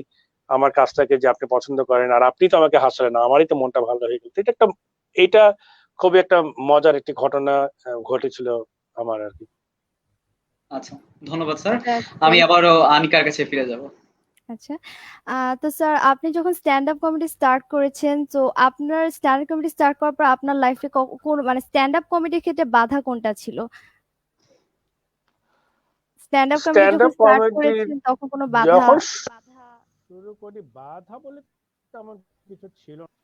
আমার কাজটাকে যে আপনি পছন্দ করেন, আর আপনি তো আমাকে হাসালেন, আমারই তো মনটা ভালো হয়ে গেল। এটা খুবই একটা মজার একটি ঘটনা ঘটেছিল আমার আর কি। আচ্ছা, ধন্যবাদ স্যার। এটা আমি আসলে আবারও আনিকার কাছে ফিরে যাব। আচ্ছা। তো স্যার আপনি যখন স্ট্যান্ড আপ কমেডি স্টার্ট করেছেন, তো আপনার স্ট্যান্ড আপ কমেডি স্টার্ট করার পর আপনার লাইফে কোন মানে স্ট্যান্ড আপ কমেডির ক্ষেত্রে বাধা কোনটা ছিল? স্ট্যান্ড আপ কমেডি স্ট্যান্ড যখন আপ স্টার্ট কমেডি করেছেন তখন কোনো বাধা? যখন শুরু করি, বাধা বলে তেমন কিছু ছিল না।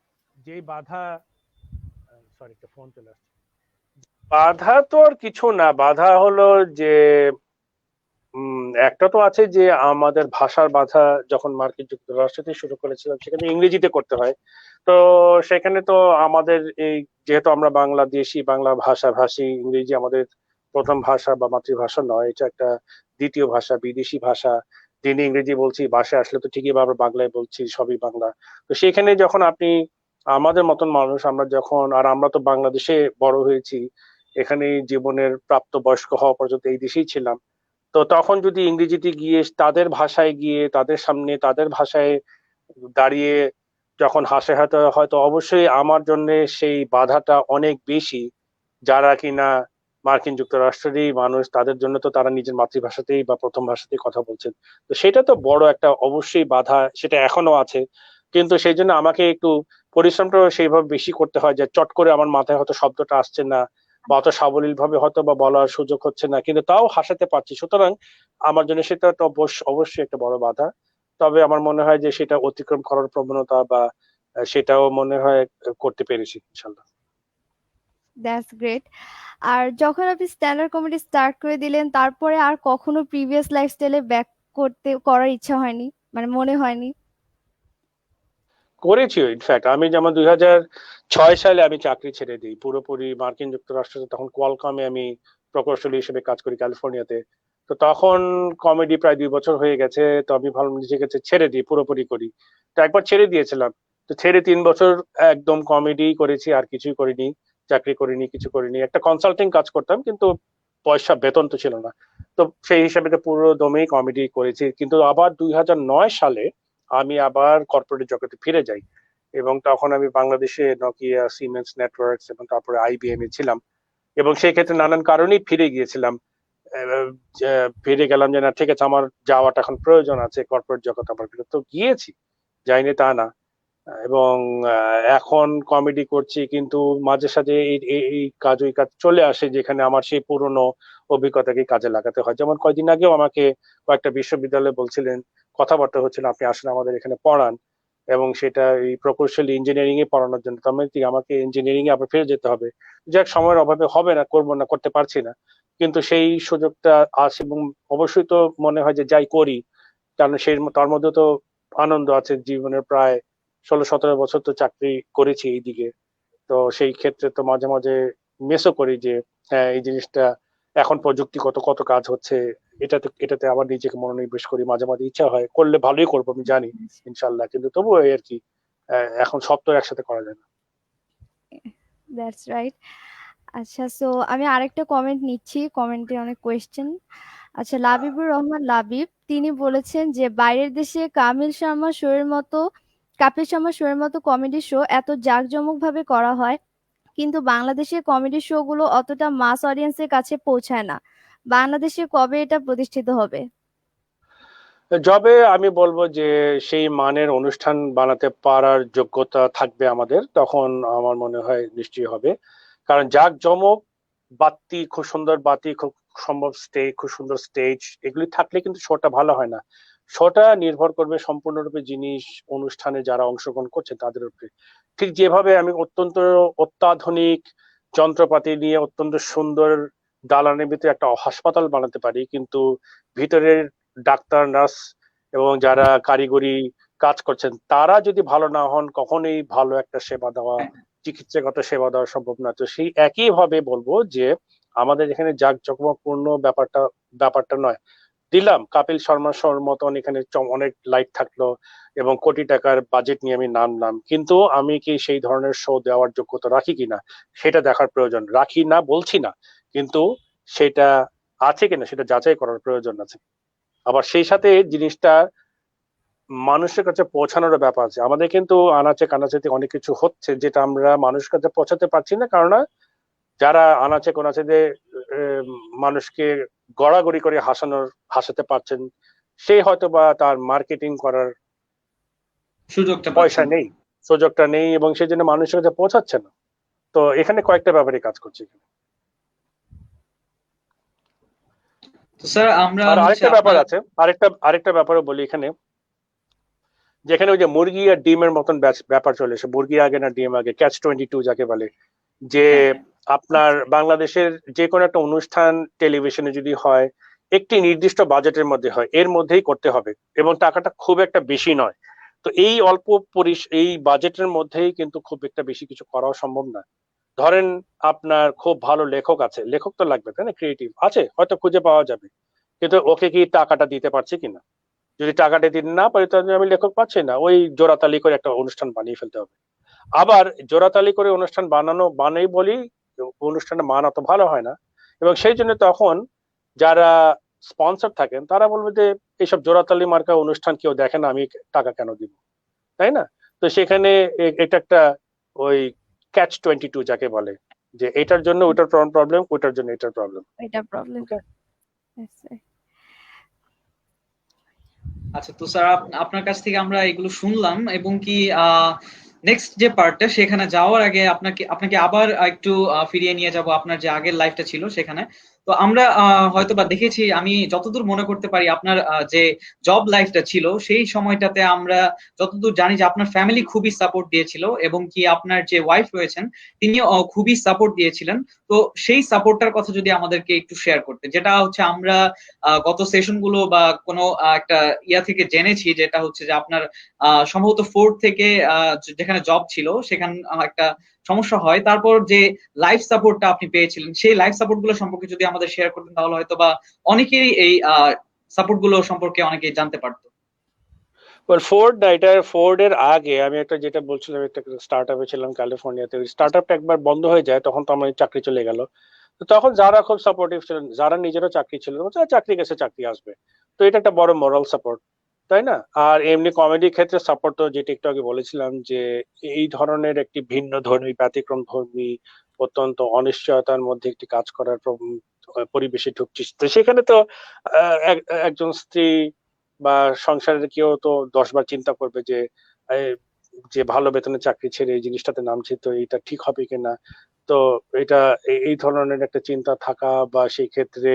যেই বাধা, সরি একটা ফোন চলে আসছে। বাধা তো আর কিছু না, বাধা হলো যে একটা তো আছে যে আমাদের ভাষার বাধা। যখন মার্কিন যুক্তরাষ্ট্রতে শুরু করেছিলাম সেখানে ইংরেজিতে করতে হয়। তো সেখানে তো আমাদের এই, যেহেতু আমরা বাংলাদেশি, বাংলা ভাষাভাষী, ইংরেজি আমাদের প্রথম ভাষা বা মাতৃভাষা নয়, এটা একটা দ্বিতীয় ভাষা, বিদেশি ভাষা। যিনি ইংরেজি বলছি, বাসায় আসলে তো ঠিকই আমরা বাংলায় বলছি, সবই বাংলা। তো সেখানে যখন আপনি, আমাদের মতন মানুষ, আমরা তো বাংলাদেশে বড় হয়েছি, এখানে জীবনের প্রাপ্ত বয়স্ক হওয়া পর্যন্ত এই দেশেই ছিলাম। তো তখন যদি ইংরেজিতে গিয়ে তাদের ভাষায় গিয়ে তাদের সামনে তাদের ভাষায় দাঁড়িয়ে যখন হাসে, হয়তো হয়তো অবশ্যই আমার জন্য সেই বাধাটা অনেক বেশি। যারা কিনা মার্কিন যুক্তরাষ্ট্রেরই মানুষ, তাদের জন্য তো তারা নিজের মাতৃভাষাতেই বা প্রথম ভাষাতেই কথা বলছেন। তো সেটা তো বড় একটা অবশ্যই বাধা, সেটা এখনো আছে। কিন্তু সেই জন্য আমাকে একটু পরিশ্রমটা সেইভাবে বেশি করতে হয়, যে চট করে আমার মাথায় হয়তো শব্দটা আসছে না, বা অত সাবলীল ভাবে হয়তো বা বলার সুযোগ হচ্ছে না, কিন্তু তাও হাসাতে পারছি। সুতরাং আমার জন্য সেটা তো অবশ্যই একটা বড় বাধা। তবে আমার মনে হয় যে সেটা অতিক্রম করার প্রবণতা বা সেটাও মনে হয় করতে পেরেছি ইনশাল্লাহ। That's great. আর যখন আপনি স্ট্যান্ডার্ড কমেডি স্টার্ট করে দিলেন, তারপরে আর কখনো প্রিভিয়াস লাইফস্টাইলে ব্যাক করার ইচ্ছা হয়নি, মানে মনে হয়নি? করেছি ইনফ্যাক্ট। আমি যেমন 2006 সালে আমি চাকরি ছেড়ে দিই পুরোপুরি মার্কিন যুক্তরাষ্ট্রে, তখন কোয়ালকমে আমি প্রকৌশলী হিসেবে কাজ করি ক্যালিফোর্নিয়াতে। তো তখন কমেডি প্রায় 2 বছর হয়ে গেছে, তো আমি ভাবলাম নিজেকে ছেড়ে দিই, পুরোপুরি করি। তো একবার ছেড়ে দিয়েছিলাম, তো ছেড়ে 3 বছর একদম কমেডি করেছি, আর কিছুই করিনি, চাকরি করিনি, কিছু করিনি। একটা কনসাল্টিং কাজ করতাম, কিন্তু পয়সা বেতন তো ছিল না, তো সেই হিসাবে তো পুরো দমেই কমেডি করেছি। কিন্তু আবার 2009 সালে আমি আবার কর্পোরেট জগতে ফিরে যাই, এবং তখন আমি বাংলাদেশে নকিয়া, সিমেন্স নেটওয়ার্কস এবং তারপরে IBM এ ছিলাম, এবং সেই ক্ষেত্রে নানান কারণেই ফিরে গিয়েছিলাম। ফিরে গেলাম যে না, ঠিক আছে, আমার যাওয়াটা এখন প্রয়োজন আছে কর্পোরেট জগৎ, আমার তো গিয়েছি, যাইনি তা না। এবং এখন কমেডি করছি, কিন্তু মাঝে সাঝে এই কাজ ওই কাজ চলে আসে যেখানে আমার সেই পুরনো অভিজ্ঞতাকে কাজে লাগাতে হয়। যেমন কয়েকদিন আগেও আমাকে কয়েকটা বিশ্ববিদ্যালয়ে বলছিলেন, কথাবার্তা হচ্ছিল, আপনি আসলে আমাদের এখানে পড়ান, এবং সেটা এই প্রকৌশলী ইঞ্জিনিয়ারিং এ পড়ানোর জন্য। তার মানে কি আমাকে ইঞ্জিনিয়ারিং এ আবার ফিরে যেতে হবে, যাক সময়ের অভাবে হবে না, করবো না, করতে পারছি না, কিন্তু সেই সুযোগটা আছে। এবং অবশ্যই তো মনে হয় যে যাই করি, কারণ সেই তার মধ্যে তো আনন্দ আছে। জীবনের প্রায় 16-17 বছর তো চাকরি করেছি এই দিকে, তো সেই ক্ষেত্রে তো মাঝে মাঝে মিসও করি যে হ্যাঁ, এই জিনিসটা এখন প্রযুক্তিগত কত কাজ হচ্ছে, এটাতে আবার নিজেকে মনোনিবেশ করি। মাঝে মাঝে ইচ্ছা হয়, করলে ভালোই করবো আমি জানি ইনশাল্লাহ, কিন্তু তবুও এই আর কি, এখন সব তো একসাথে করা যায় না। That's right. আচ্ছা, সো আমি আরেকটা কমেন্ট নিচ্ছি, কমেন্টে অনেক কোয়েশ্চেন। আচ্ছা, লাবিবুর রহমান লাবিব, তিনি বলেছেন যে বাইরের দেশে কাপিল শর্মা শোয়ের মতো কমেডি শো এত জাঁকজমকভাবে করা হয়, কিন্তু বাংলাদেশের কমেডি শো গুলো অতটা মাস অডিয়েন্সের কাছে পৌঁছায় না। বাংলাদেশে কবে এটা প্রতিষ্ঠিত হবে? যবে আমি বলবো যে সেই মানের অনুষ্ঠান বানাতে পারার যোগ্যতা থাকবে আমাদের, তখন আমার মনে হয় নিশ্চয়ই হবে। কারণ জাঁকজমক, বাতি, খুব সুন্দর বাতি, খুব সম্ভব স্টেজ, খুব সুন্দর স্টেজ, এগুলি থাকলে কিন্তু শোটা ভালো হয় না। শোটা নির্ভর করবে সম্পূর্ণরূপে জিনিস, অনুষ্ঠানে যারা অংশগ্রহণ করছে তাদের উপরে। ঠিক যেভাবে আমি অত্যাধুনিক যন্ত্রপাতি নিয়ে অত্যন্ত সুন্দর দালানের ভিতরে একটা হাসপাতাল বানাতে পারি, কিন্তু ভিতরের ডাক্তার, নার্স এবং যারা কারিগরি কাজ করছেন তারা যদি ভালো না হন, কখনোই ভালো একটা সেবা দেওয়া, চিকিৎসাগত সেবা দেওয়া সম্ভব না। তো সেই একই ভাবে বলবো যে আমাদের এখানে জাঁকজমকপূর্ণ ব্যাপারটা নয়। দিলাম কাপিল শর্মা শোর মতন এখানে অনেক লাইট থাকলো এবং কোটি টাকার বাজেট নিয়ে আমি নামলাম, কিন্তু আমি কি সেই ধরনের শো দেওয়ার যোগ্যতা রাখি কিনা সেটা দেখার প্রয়োজন। রাখি না বলছি না, কিন্তু সেটা আছে কিনা সেটা যাচাই করার প্রয়োজন আছে। আবার সেই সাথে জিনিসটা মানুষের কাছে পৌঁছানোর ব্যাপার আছে। আমাদের কিন্তু আনাচে কানাচেতে অনেক কিছু হচ্ছে যেটা আমরা মানুষের কাছে পৌঁছাতে পারছি না, কারণ যারা আনাচে কানাচেতে মানুষকে গড়াগড়ি করে হাসাতে পারছেন, সে হয়তো বা তার মার্কেটিং করার পয়সা নেই, সুযোগটা নেই, এবং সেই জন্য মানুষের কাছে পৌঁছাচ্ছে না। তো এখানে কয়েকটা ব্যাপারে কাজ করছে। স্যার আমরা আরেকটা ব্যাপার আছে, আরেকটা ব্যাপারও বলি এখানে, যেখানে ওই যে মুরগি আর ডিমের মতন ব্যাপার চলে এসে, মুরগি আগে না ডিম আগে, ক্যাচ 22 যাকে বলে, যে আপনার বাংলাদেশের যে কোনো একটা অনুষ্ঠান টেলিভিশনে যদি হয়, একটি নির্দিষ্ট বাজেটের মধ্যে হয়, এর মধ্যেই করতে হবে, এবং টাকাটা খুব একটা বেশি নয়। তো এই এই বাজেটের মধ্যেই কিন্তু খুব একটা বেশি কিছু করাও সম্ভব না। ধরেন আপনার খুব ভালো লেখক আছে, লেখক তো লাগবে তাই না, ক্রিয়েটিভ আছে, হয়তো খুঁজে পাওয়া যাবে, কিন্তু ওকে কি টাকাটা দিতে পারছি কিনা? যদি টাকাটা দিতে না পারি, তাহলে আমি লেখক পাচ্ছি না, ওই জোড়াতালি করে একটা অনুষ্ঠান বানিয়ে ফেলতে হবে। আবার জোড়াতালি করে অনুষ্ঠান বানাই বলি অনুষ্ঠানের মান অত ভালো হয় না, এবং সেই জন্য তখন যারা স্পন্সর থাকেন তারা বলবে যে এইসব জোড়াতালি মার্কা অনুষ্ঠান কেউ দেখে না, আমি টাকা কেন দিব, তাই না? তো সেখানে এটা একটা ওই ক্যাচ 22 যাকে বলে, যে এটার জন্য ওটার প্রবলেম, ওটার জন্য এটার প্রবলেম। আচ্ছা, তো স্যার আপনার কাছ থেকে আমরা এগুলো শুনলাম, এবং কি নেক্সট যে পার্টটা সেখানে যাওয়ার আগে আপনাকে আবার একটু ফিরিয়ে নিয়ে যাব আপনার যে আগের লাইফটা ছিল সেখানে। তো তো আমরা হয়তো বা দেখেছি, আমি যতদূর মনে করতে পারি আপনার যে জব লাইফটা ছিল সেই সময়টাতে আমরা যতদূর জানি যে আপনার ফ্যামিলি খুবই সাপোর্ট দিয়েছিল, এবং কি আপনার যে ওয়াইফ রয়েছেন তিনিও খুবই সাপোর্ট দিয়েছিলেন। তো সেই সাপোর্টটার কথা যদি আমাদেরকে একটু শেয়ার করতে, যেটা হচ্ছে আমরা গত সেশন গুলো বা কোনো একটা ইয়া থেকে জেনেছি, যেটা হচ্ছে যে আপনার সম্ভবত ফোর্থ থেকে যেখানে জব ছিল সেখানে একটা সমস্যা হয়, তারপর যে লাইফ সাপোর্টটা আপনি পেয়েছিলেন সেই লাইফ সাপোর্ট গুলো সম্পর্কে যদি আমাদের শেয়ার করতেন তাহলে হয়তো বা অনেকেরই এই সাপোর্ট গুলো সম্পর্কে অনেকেই জানতে পারতো। ফোর্ড এর আগে আমি একটা যেটা বলছিলাম, একটা স্টার্ট আপে ছিলাম ক্যালিফোর্নিয়াতে। ওই স্টার্ট আপটা একবার বন্ধ হয়ে যায়, তখন তো আমার চাকরি চলে গেল। তো তখন যারা খুব সাপোর্টিভ ছিলেন, যারা নিজেরও চাকরি ছিল, চাকরি গেছে চাকরি আসবে, তো এটা একটা বড় মোরাল সাপোর্ট, তাই না? আর এমনি কমেডি ক্ষেত্রে সাপোর্ট তো যেটা একটু আগে বলেছিলাম, যে এই ধরনের একটি ভিন্ন ধর্মী, ব্যতিক্রম ধর্মী, অত্যন্ত অনিশ্চয়তার মধ্যে একটি কাজ করার পরিবেশে ঢুকছিস, তো সেখানে তো একজন স্ত্রী বা সংসারের কেউ তো 10 বার চিন্তা করবে যে এই, যে ভালো বেতনে চাকরি ছেড়ে এই জিনিসটাতে নামছি, তো এটা ঠিক হবে কিনা। তো এটা এই ধরনের একটা চিন্তা থাকা, বা সেই ক্ষেত্রে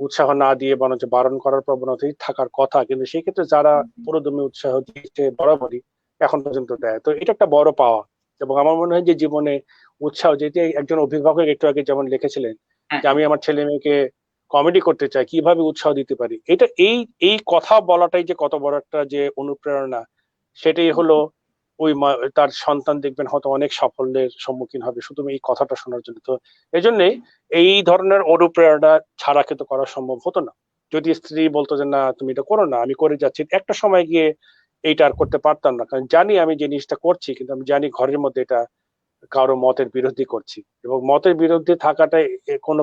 উৎসাহ না দিয়ে বরঞ্চ বারণ করার প্রবণতাই থাকার কথা, কিন্তু সেই ক্ষেত্রে যারা পুরোদমে উৎসাহ দিচ্ছে বরাবরই এখন পর্যন্ত দেয়, তো এটা একটা বড় পাওয়া। এবং আমার মনে হয় যে জীবনে উৎসাহ, যেটি একজন অভিভাবক একটু আগে যেমন লিখেছিলেন হ্যাঁ, যে আমি আমার ছেলে মেয়েকে কমেডি করতে চাই, কিভাবে উৎসাহ দিতে পারি, এটা এই এই কথা বলাটাই যে কত বড় একটা যে অনুপ্রেরণা, সেটাই হলো ওই তার সন্তান দেখবেন হয়তো অনেক সাফল্যের সম্মুখীন হবে শুধু এই কথাটা শোনার জন্য। তো এই জন্যই এই ধরনের অনুপ্রেরণা ছাড়া কিন্তু করা সম্ভব হতো না। যদি স্ত্রী বলতো যে না তুমি এটা করো না, আমি করে যাচ্ছি, একটা সময় গিয়ে এইটা আর করতে পারতাম না, কারণ জানি আমি যে জিনিসটা করছি, কিন্তু আমি জানি ঘরের মধ্যে এটা কারো মতের বিরোধী করছি, এবং মতের বিরুদ্ধে থাকাটা কোনো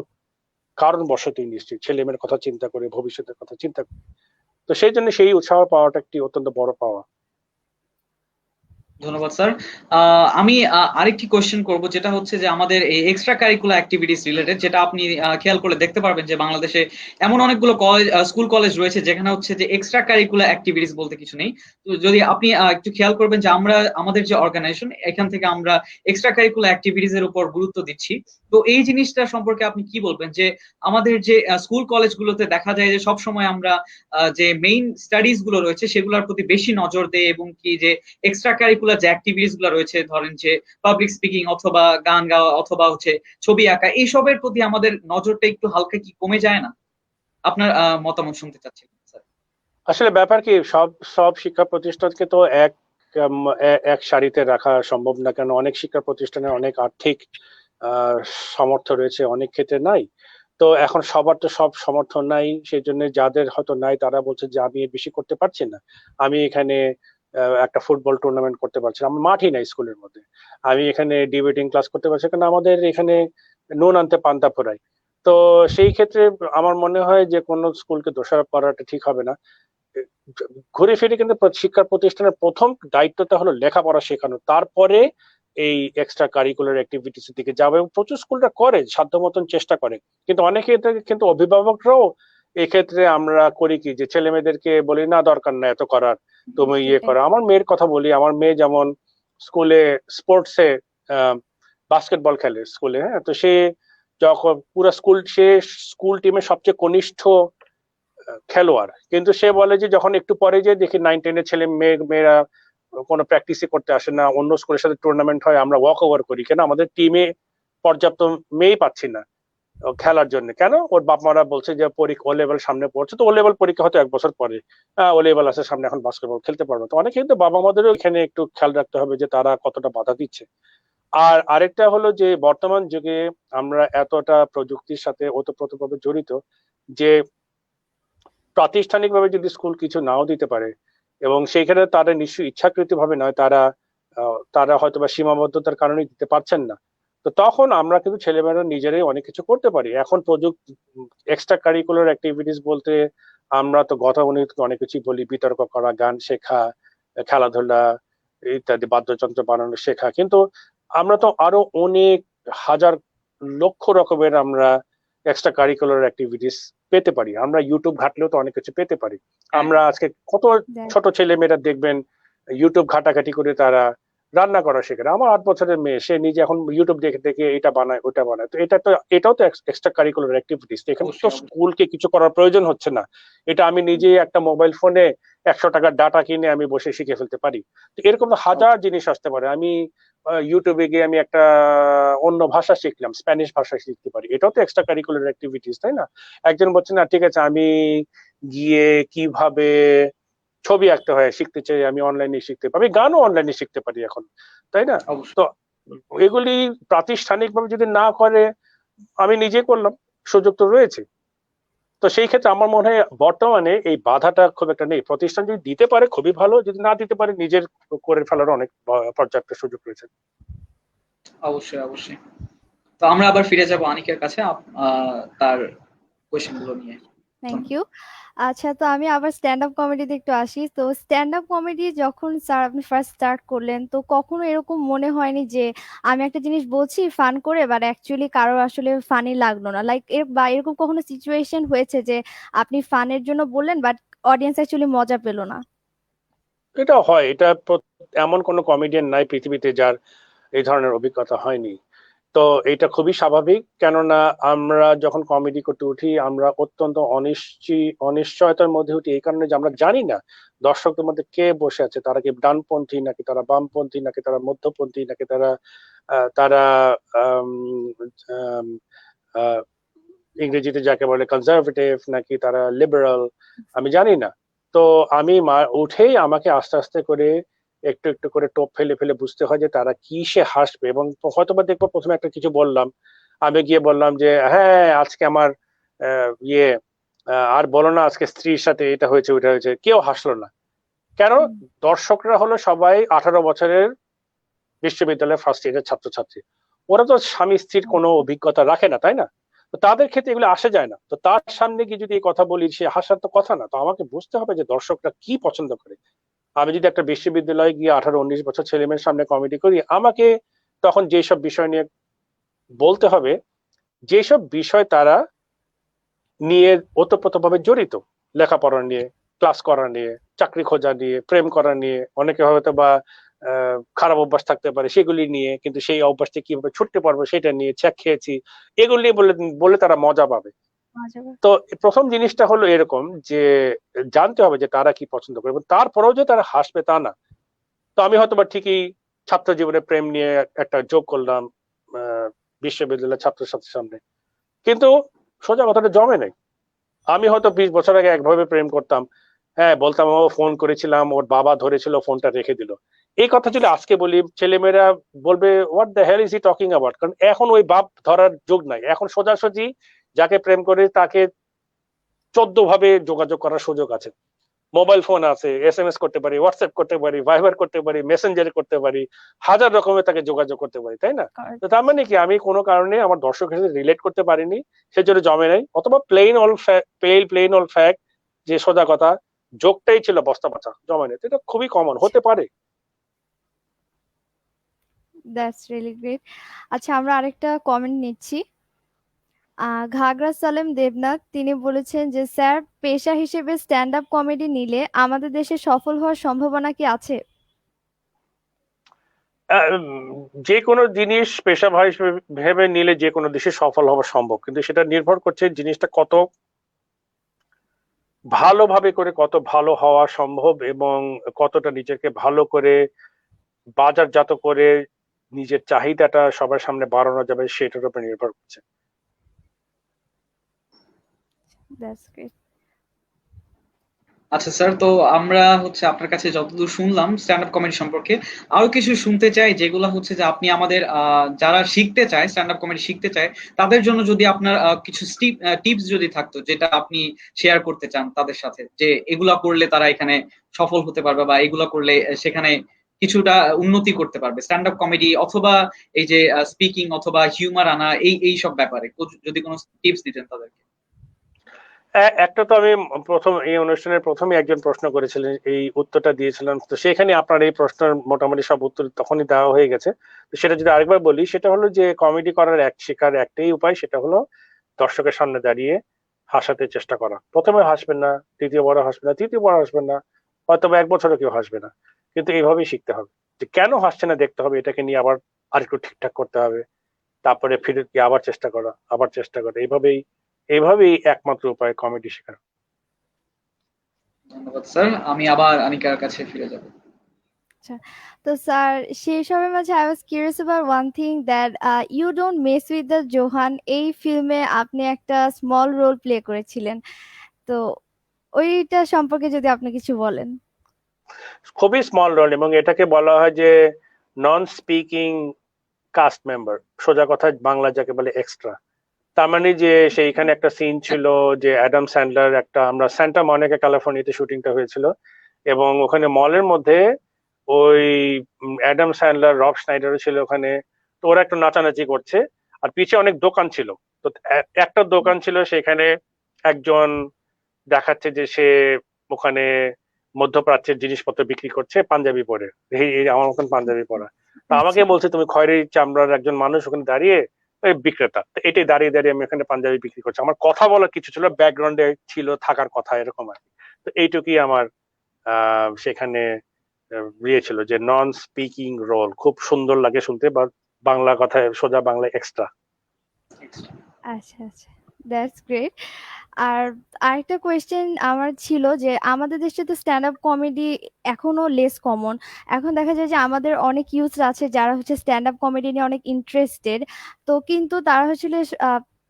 কারণ বশতই নিশ্চিত, ছেলে মেয়ের কথা চিন্তা করে, ভবিষ্যতের কথা চিন্তা করে। তো সেই জন্য সেই উৎসাহ পাওয়াটা একটি অত্যন্ত বড় পাওয়া। ধন্যবাদ স্যার। আমি আরেকটি কোশ্চেন করব, যেটা হচ্ছে যে আমাদের এই এক্সট্রা কারিকুলার অ্যাক্টিভিটিস রিলেটেড, যেটা আপনি খেয়াল করলে দেখতে পারবেন যে বাংলাদেশে এমন অনেকগুলো কলেজ, স্কুল কলেজ রয়েছে যেখানে হচ্ছে যে এক্সট্রা কারিকুলার অ্যাক্টিভিটিস বলতে কিছু নেই। তো যদি আপনি একটু খেয়াল করবেন যে আমরা আমাদের যে অর্গানাইজেশন এখান থেকে আমরা এক্সট্রা কারিকুলার অ্যাক্টিভিটিস এর উপর গুরুত্ব দিচ্ছি। তো এই জিনিসটা সম্পর্কে আপনি কি বলবেন, যে আমাদের যে স্কুল কলেজগুলোতে দেখা যায় যে সব সময় আমরা যে মেইন স্টাডিজ গুলো রয়েছে সেগুলোর প্রতি বেশি নজর দেয়, এবং কি যে এক্সট্রা কারিকুলার যে অ্যাক্টিভিটিস গুলো রয়েছে, ধরেন যে পাবলিক স্পিকিং অথবা গান গাওয়া অথবা হচ্ছে ছবি আঁকা, এইসবের প্রতি আমাদের নজরটা একটু হালকা কি কমে যায় না? আপনার মতামত শুনতে চাচ্ছিলাম স্যার। আসলে ব্যাপার কি, সব সব শিক্ষা প্রতিষ্ঠানকে তো এক সারিতে রাখা সম্ভব না, কেন অনেক শিক্ষা প্রতিষ্ঠানে অনেক আর্থিক আহ সামর্থ্য রয়েছে, অনেক ক্ষেত্রে নাই। তো এখন সবার তো সব সমর্থন নাই, সেই জন্য যাদের হয়তো নাই তারা বলছে যে আমি বেশি করতে পারছি না, আমি এখানে একটা ফুটবল টুর্নামেন্ট করতে পারছি না, আমার মাঠই নাই স্কুলের মধ্যে, আমি এখানে ডিবেটিং ক্লাস করতে পারছি, কারণ আমাদের এখানে নুন আনতে পান্তা ফোরাই। তো সেই ক্ষেত্রে আমার মনে হয় যে কোনো স্কুলকে দোষারোপ করাটা ঠিক হবে না। ঘুরে ফিরে কিন্তু শিক্ষা প্রতিষ্ঠানের প্রথম দায়িত্বটা হলো লেখাপড়া শেখানো, তারপরে এই এক্সট্রা কারিকুলার অ্যাক্টিভিটিস এর দিকে যাবে, এবং প্রচুর স্কুলটা করে, সাধ্য মতন চেষ্টা করে। কিন্তু অনেকে কিন্তু অভিভাবকরাও এক্ষেত্রে আমরা করি কি, যে ছেলে মেয়েদেরকে বলি না দরকার না এত করার, তুমি ইয়ে সেটাই। করো। আমার মেয়ের কথা বলি, আমার মেয়ে যেমন স্কুলে স্পোর্টসে বাস্কেটবল খেলে স্কুলে, হ্যাঁ, তো সে যখন পুরো সে স্কুল টিমের সবচেয়ে কনিষ্ঠ খেলোয়াড়, কিন্তু সে বলে যে যখন একটু পরে যে দেখি 9-10 ছেলে মেয়েরা কোনো প্র্যাকটিসই করতে আসে না, অন্য স্কুলের সাথে টুর্নামেন্ট হয় আমরা ওয়াক ওভার করি, কেন আমাদের টিমে পর্যাপ্ত মেয়েই পাচ্ছি না খেলার জন্য। কেন? ওর বাপ মারা বলছে যে ও লেভেল সামনে পড়ছে, তো ও লেভেল পরীক্ষা হয়তো 1 বছর পরে, ও লেভেল আছে সামনে, এখন বাস্কেটবল খেলতে পারবে। তো অনেকে কিন্তু বাবা মাদেরও এখানে একটু খেয়াল রাখতে হবে যে তারা কতটা বাধা দিচ্ছে। আর আরেকটা হলো যে বর্তমান যুগে আমরা এতটা প্রযুক্তির সাথে ওতপ্রোতভাবে জড়িত, যে প্রাতিষ্ঠানিকভাবে যদি স্কুল কিছু নাও দিতে পারে, এবং সেইখানে তারা নিশ্চয়ই ইচ্ছাকৃত ভাবে নয়, তারা হয়তো বা সীমাবদ্ধতার কারণে দিতে পারছেন না, তো তখন আমরা কিন্তু ছেলেমেয়েরা নিজেরাই অনেক কিছু করতে পারি। এখন প্রযুক্তি এক্সট্রা কারিকুলার অ্যাক্টিভিটিস বলতে আমরা তো গতানুগতিক অনেক কিছুই বলি, বিতর্ক করা, গান শেখা, খেলাধুলা ইত্যাদি, বাদ্যযন্ত্র বানানো শেখা, কিন্তু আমরা তো আরো অনেক হাজার লক্ষ রকমের আমরা এক্সট্রা কারিকুলার অ্যাক্টিভিটিস পেতে পারি। আমরা ইউটিউব ঘাটলেও তো অনেক কিছু পেতে পারি। আমরা আজকে কত ছোট ছেলে মেয়েরা দেখবেন ইউটিউব ঘাটাঘাটি করে তারা রান্না করা শেখে না। আমার 8 বছরের মেয়ে, সে নিজে এখন ইউটিউব দেখে দেখে এটা বানায় ওটা বানায়। তো এটাও তো এক্সট্রা কারিকুলার অ্যাক্টিভিটিস। এখানে তো অবশ্যই অবশ্যই। স্কুলকে কিছু করার প্রয়োজন হচ্ছে না। এটা আমি নিজেই একটা মোবাইল ফোনে 100 টাকার ডাটা কিনে আমি বসে শিখে ফেলতে পারি। তো এরকম তো হাজার জিনিস আসতে পারে। আমি ইউটিউবে গিয়ে আমি একটা অন্য ভাষা শিখলাম, স্প্যানিশ ভাষা শিখতে পারি। এটাও তো এক্সট্রা কারিকুলার অ্যাক্টিভিটিস, তাই না? একজন বলছে না ঠিক আছে আমি গিয়ে কিভাবে ছবি আঁকতে হয় শিখতে চাই, আমি অনলাইনে শিখতে পারি, আমি গানও অনলাইনে শিখতে পারি এখন, তাই না? অবশ্যই তো এগুলি প্রাতিষ্ঠানিকভাবে যদি না করে, আমি নিজে করলাম, সুযোগ তো রয়েছে। তো সেই ক্ষেত্রে আমার মনে হয় বর্তমানে এই বাধাটা খুব একটা নেই। প্রতিষ্ঠান যদি দিতে পারে খুবই ভালো, যদি না দিতে পারে নিজের করে ফেলার অনেক পর্যাপ্ত সুযোগ রয়েছে। অবশ্যই অবশ্যই। তো আমরা আবার ফিরে যাব আনিকের কাছে তার কোয়েশ্চেন গুলো নিয়ে। Thank you. আচ্ছা, তো আমি আবার স্ট্যান্ড আপ কমেডিতে একটু আসি। তো স্ট্যান্ড আপ কমেডি যখন স্যার আপনি ফার্স্ট স্টার্ট করলেন, তো কখনো এরকম মনে হয়নি যে আমি একটা জিনিস বলছি ফান করে, বাট অ্যাকচুয়ালি কারোর আসলে ফানি লাগলো না? লাইক বা এরকম কখনো সিচুয়েশন হয়েছে যে আপনি ফানের জন্য বললেন বাট অডিয়েন্স অ্যাকচুয়ালি মজা পেল না? এটা হয়, এটা এমন কোনো কমেডিয়ান নাই পৃথিবীতে যার এই ধরনের অভিজ্ঞতা হয়নি। তো এটা খুবই স্বাভাবিক, কেননা আমরা যখন কমেডি করতে উঠি আমরা অত্যন্ত অনিশ্চয়তার মধ্যে উঠি, এই কারণে যে আমরা জানি না দর্শকদের মধ্যে কে বসে আছে, তারা কি ডানপন্থী নাকি তারা বামপন্থী নাকি তারা মধ্যপন্থী নাকি তারা তারা আম, আম, আহ, ইংরেজিতে যাকে বলে কনজারভেটিভ নাকি তারা লিবারাল, আমি জানি না। তো আমি উঠেই আমাকে আস্তে আস্তে করে একটু একটু করে টোপ ফেলে ফেলে বুঝতে হয় যে তারা কিসে হাসবে। এবং হয়তোবা দেখবো প্রথমে একটা কিছু বললাম, আমি গিয়ে বললাম যে হ্যাঁ আজকে আমার ইয়ে আর বলো না আজকে স্ত্রীর সাথে এটা হয়েছে ওইটা হয়েছে, কেউ হাসলো না। কেন? দর্শকরা হলো সবাই 18 বছরের বিশ্ববিদ্যালয়ের ফার্স্ট ইয়ারের ছাত্রছাত্রী, ওরা তো স্বামী স্ত্রীর কোনো অভিজ্ঞতা রাখে না, তাই না? তো তাদের ক্ষেত্রে এগুলো আসে যায় না। তো তার সামনে গিয়ে যদি এই কথা বলি, সে হাসার তো কথা না। তো আমাকে বুঝতে হবে যে দর্শকরা কি পছন্দ করে। আমি যদি একটা বিশ্ববিদ্যালয়ে গিয়ে 18-19 বছর ছেলে মেয়ের সামনে কমেডি করি, আমাকে তখন যেসব বিষয় নিয়ে বলতে হবে, যেসব বিষয় তারা নিয়ে ওতপ্রোতভাবে জড়িত, লেখাপড়া নিয়ে, ক্লাস করা নিয়ে, চাকরি খোঁজা নিয়ে, প্রেম করা নিয়ে, অনেকে হয়তো বা খারাপ অভ্যাস থাকতে পারে সেগুলি নিয়ে, কিন্তু সেই অভ্যাসটা কিভাবে ছুটতে পারবো সেটা নিয়ে, ছ্যাক খেয়েছি এগুলি নিয়ে বলে বলে তারা মজা পাবে। তো প্রথম জিনিসটা হলো এরকম যে জানতে হবে যে তারা কি পছন্দ করে, এবং তারপরেও যে তারা হাসবে তা না। তো আমি হয়তো বা ঠিকই ছাত্র জীবনে প্রেম নিয়ে একটা যোগ করলাম বিশ্ববিদ্যালয়ের ছাত্রছাত্রীর সামনে, কিন্তু সোজা কথাটা জমে নাই। আমি হয়তো 20 বছর আগে একভাবে প্রেম করতাম, হ্যাঁ বলতাম ও ফোন করেছিলাম, ওর বাবা ধরেছিল, ফোনটা রেখে দিল। এই কথা যদি আজকে বলি, ছেলেমেয়েরা বলবে what the hell is he talking about. কারণ এখন ওই বাপ ধরার যুগ নাই, এখন সোজাসুজি যাকে প্রেম করে তাকে 14 ভাবে যোগাযোগ করার সুযোগ আছে। মোবাইল ফোন আছে, SMS করতে পারি, হোয়াটসঅ্যাপ করতে পারি, ভাইবার করতে পারি, মেসেঞ্জারে করতে পারি, হাজার রকমের তাকে যোগাযোগ করতে পারি, তাই না? তো তার মানে কি আমি কোনো কারণে আমার দর্শকের সাথে রিলেট করতে পারিনি, সেজন্য জমে নাই। অথবা প্লেন অল ফ্যাক্ট, যে সোজা কথা, যোগটাই ছিল বস্তা বাঁচা, জমে নাই। এটা খুবই কমন হতে পারে। That's really great. আচ্ছা, আমরা আরেকটা কমেন্ট নিচ্ছি। ঘাগরা সালেম দেবনাথ তিনি বলেছেন যে স্যার, পেশা হিসেবে স্ট্যান্ড আপ কমেডি নিলে আমাদের দেশে সফল হওয়ার সম্ভাবনা কি আছে? যে কোনো জিনিস পেশা ভেবে নিলে যে কোনো দেশে সফল হওয়া সম্ভব, কিন্তু সেটা নির্ভর করছে জিনিসটা কত ভালোভাবে করে কত ভালো হওয়া সম্ভব, এবং কতটা নিজেকে ভালো করে বাজারজাত করে নিজের চাহিদাটা সবার সামনে বাড়ানো যাবে সেটার উপর নির্ভর করছে। That's great. আচ্ছা স্যার, তো আমরা আপনার কাছে যতদূর শুনলাম স্ট্যান্ড আপ কমেডি সম্পর্কে, আরো কিছু শুনতে চাই যেগুলো যে আপনি আমাদের যারা শিখতে চায়, স্ট্যান্ড আপ কমেডি শিখতে চায়, তাদের জন্য যদি আপনার কিছু টিপস যদি থাকতো যেটা আপনি শেয়ার করতে চান তাদের সাথে, যে এগুলা করলে তারা এখানে সফল হতে পারবে বা এগুলা করলে সেখানে কিছুটা উন্নতি করতে পারবে স্ট্যান্ড আপ কমেডি, অথবা এই যে স্পিকিং অথবা হিউমার আনা, এই সব ব্যাপারে যদি কোনো টিপস দিতেন তাদেরকে। একটা তো আমি প্রথম এই অনুষ্ঠানের প্রথমে একজন প্রশ্ন করেছিলেন, এই উত্তরটা দিয়েছিলাম, তো সেখানে আপনার এই প্রশ্নের মোটামুটি সব উত্তর তখনই দেওয়া হয়ে গেছে। তো সেটা যদি আরেকবার বলি, সেটা হলো যে কমেডি করার শেখার একটাই উপায়, সেটা হলো দর্শকের সামনে দাঁড়িয়ে হাসাতে চেষ্টা করা। প্রথমে হাসবেন না, দ্বিতীয়বার হাসবেন না, তৃতীয়বার হাসবেন না, হয়তো 1 বছরও কেউ হাসবে না, কিন্তু এইভাবেই শিখতে হবে। যে কেন হাসছে না দেখতে হবে, এটাকে নিয়ে আবার আরেকটু ঠিকঠাক করতে হবে, তারপরে ফিরে গিয়ে আবার চেষ্টা করা, আবার চেষ্টা করা, এইভাবেই একমাত্র উপায় কমেডি শেখার। ধন্যবাদ স্যার, আমি আবার আনিকার কাছে ফিরে যাব। আচ্ছা, তো স্যার সেই সবের মাঝে I was curious about one thing that you don't mess with the Johan, এই ফিল্মে আপনি একটা স্মল রোল প্লে করেছিলেন, তো ওইটা সম্পর্কে যদি আপনি কিছু বলেন। খুবই স্মল রোল, এবং এটাকে বলা হয় যে নন স্পিকিং কাস্ট মেম্বার, সোজা কথা বাংলা যাকে বলে এক্সট্রা। তার মানে যে সেইখানে একটা সিন ছিল যে অ্যাডাম স্যান্ডলার, একটা আমরা সান্টা মনিকা ক্যালিফোর্নিয়াতে শুটিংটা হয়েছিল, এবং ওখানে মলের মধ্যে ওই অ্যাডাম স্যান্ডলার, রব স্নাইডারও ছিল ওখানে। তো ওরা একটা নাচানাচি করছে, আর পিছিয়ে অনেক দোকান ছিল। তো একটা দোকান ছিল, সেখানে একজন দেখাচ্ছে যে সে ওখানে মধ্যপ্রাচ্যের জিনিসপত্র বিক্রি করছে পাঞ্জাবি পরে, এই আমার মতন পাঞ্জাবি পরা। তো আমাকে বলছে তুমি খয়েরি চামড়ার একজন মানুষ ওখানে দাঁড়িয়ে, বিক্রেতা, তো এটাই দাঁড়িয়ে দাঁড়িয়ে আমি এখানে পাঞ্জাবি বিক্রি করছি। আমার কথা বলার কিছু ছিল, ব্যাকগ্রাউন্ডে ছিল থাকার কথা, এরকম আর কি। তো এইটুকুই আমার সেখানে ইয়ে ছিল যে নন স্পিকিং রোল, খুব সুন্দর লাগে শুনতে, বা বাংলা কথায় সোজা বাংলা এক্সট্রা। আচ্ছা আচ্ছা, দ্যাটস গ্রেট। আর আরেকটা কোয়েশ্চেন আমার ছিল যে আমাদের দেশে তো স্ট্যান্ড আপ কমেডি এখনো লেস কমন। এখন দেখা যায় যে আমাদের অনেক ইউথ আছে যারা হচ্ছে স্ট্যান্ড আপ কমেডি নিয়ে অনেক ইন্টারেস্টেড, তো কিন্তু তারা হচ্ছে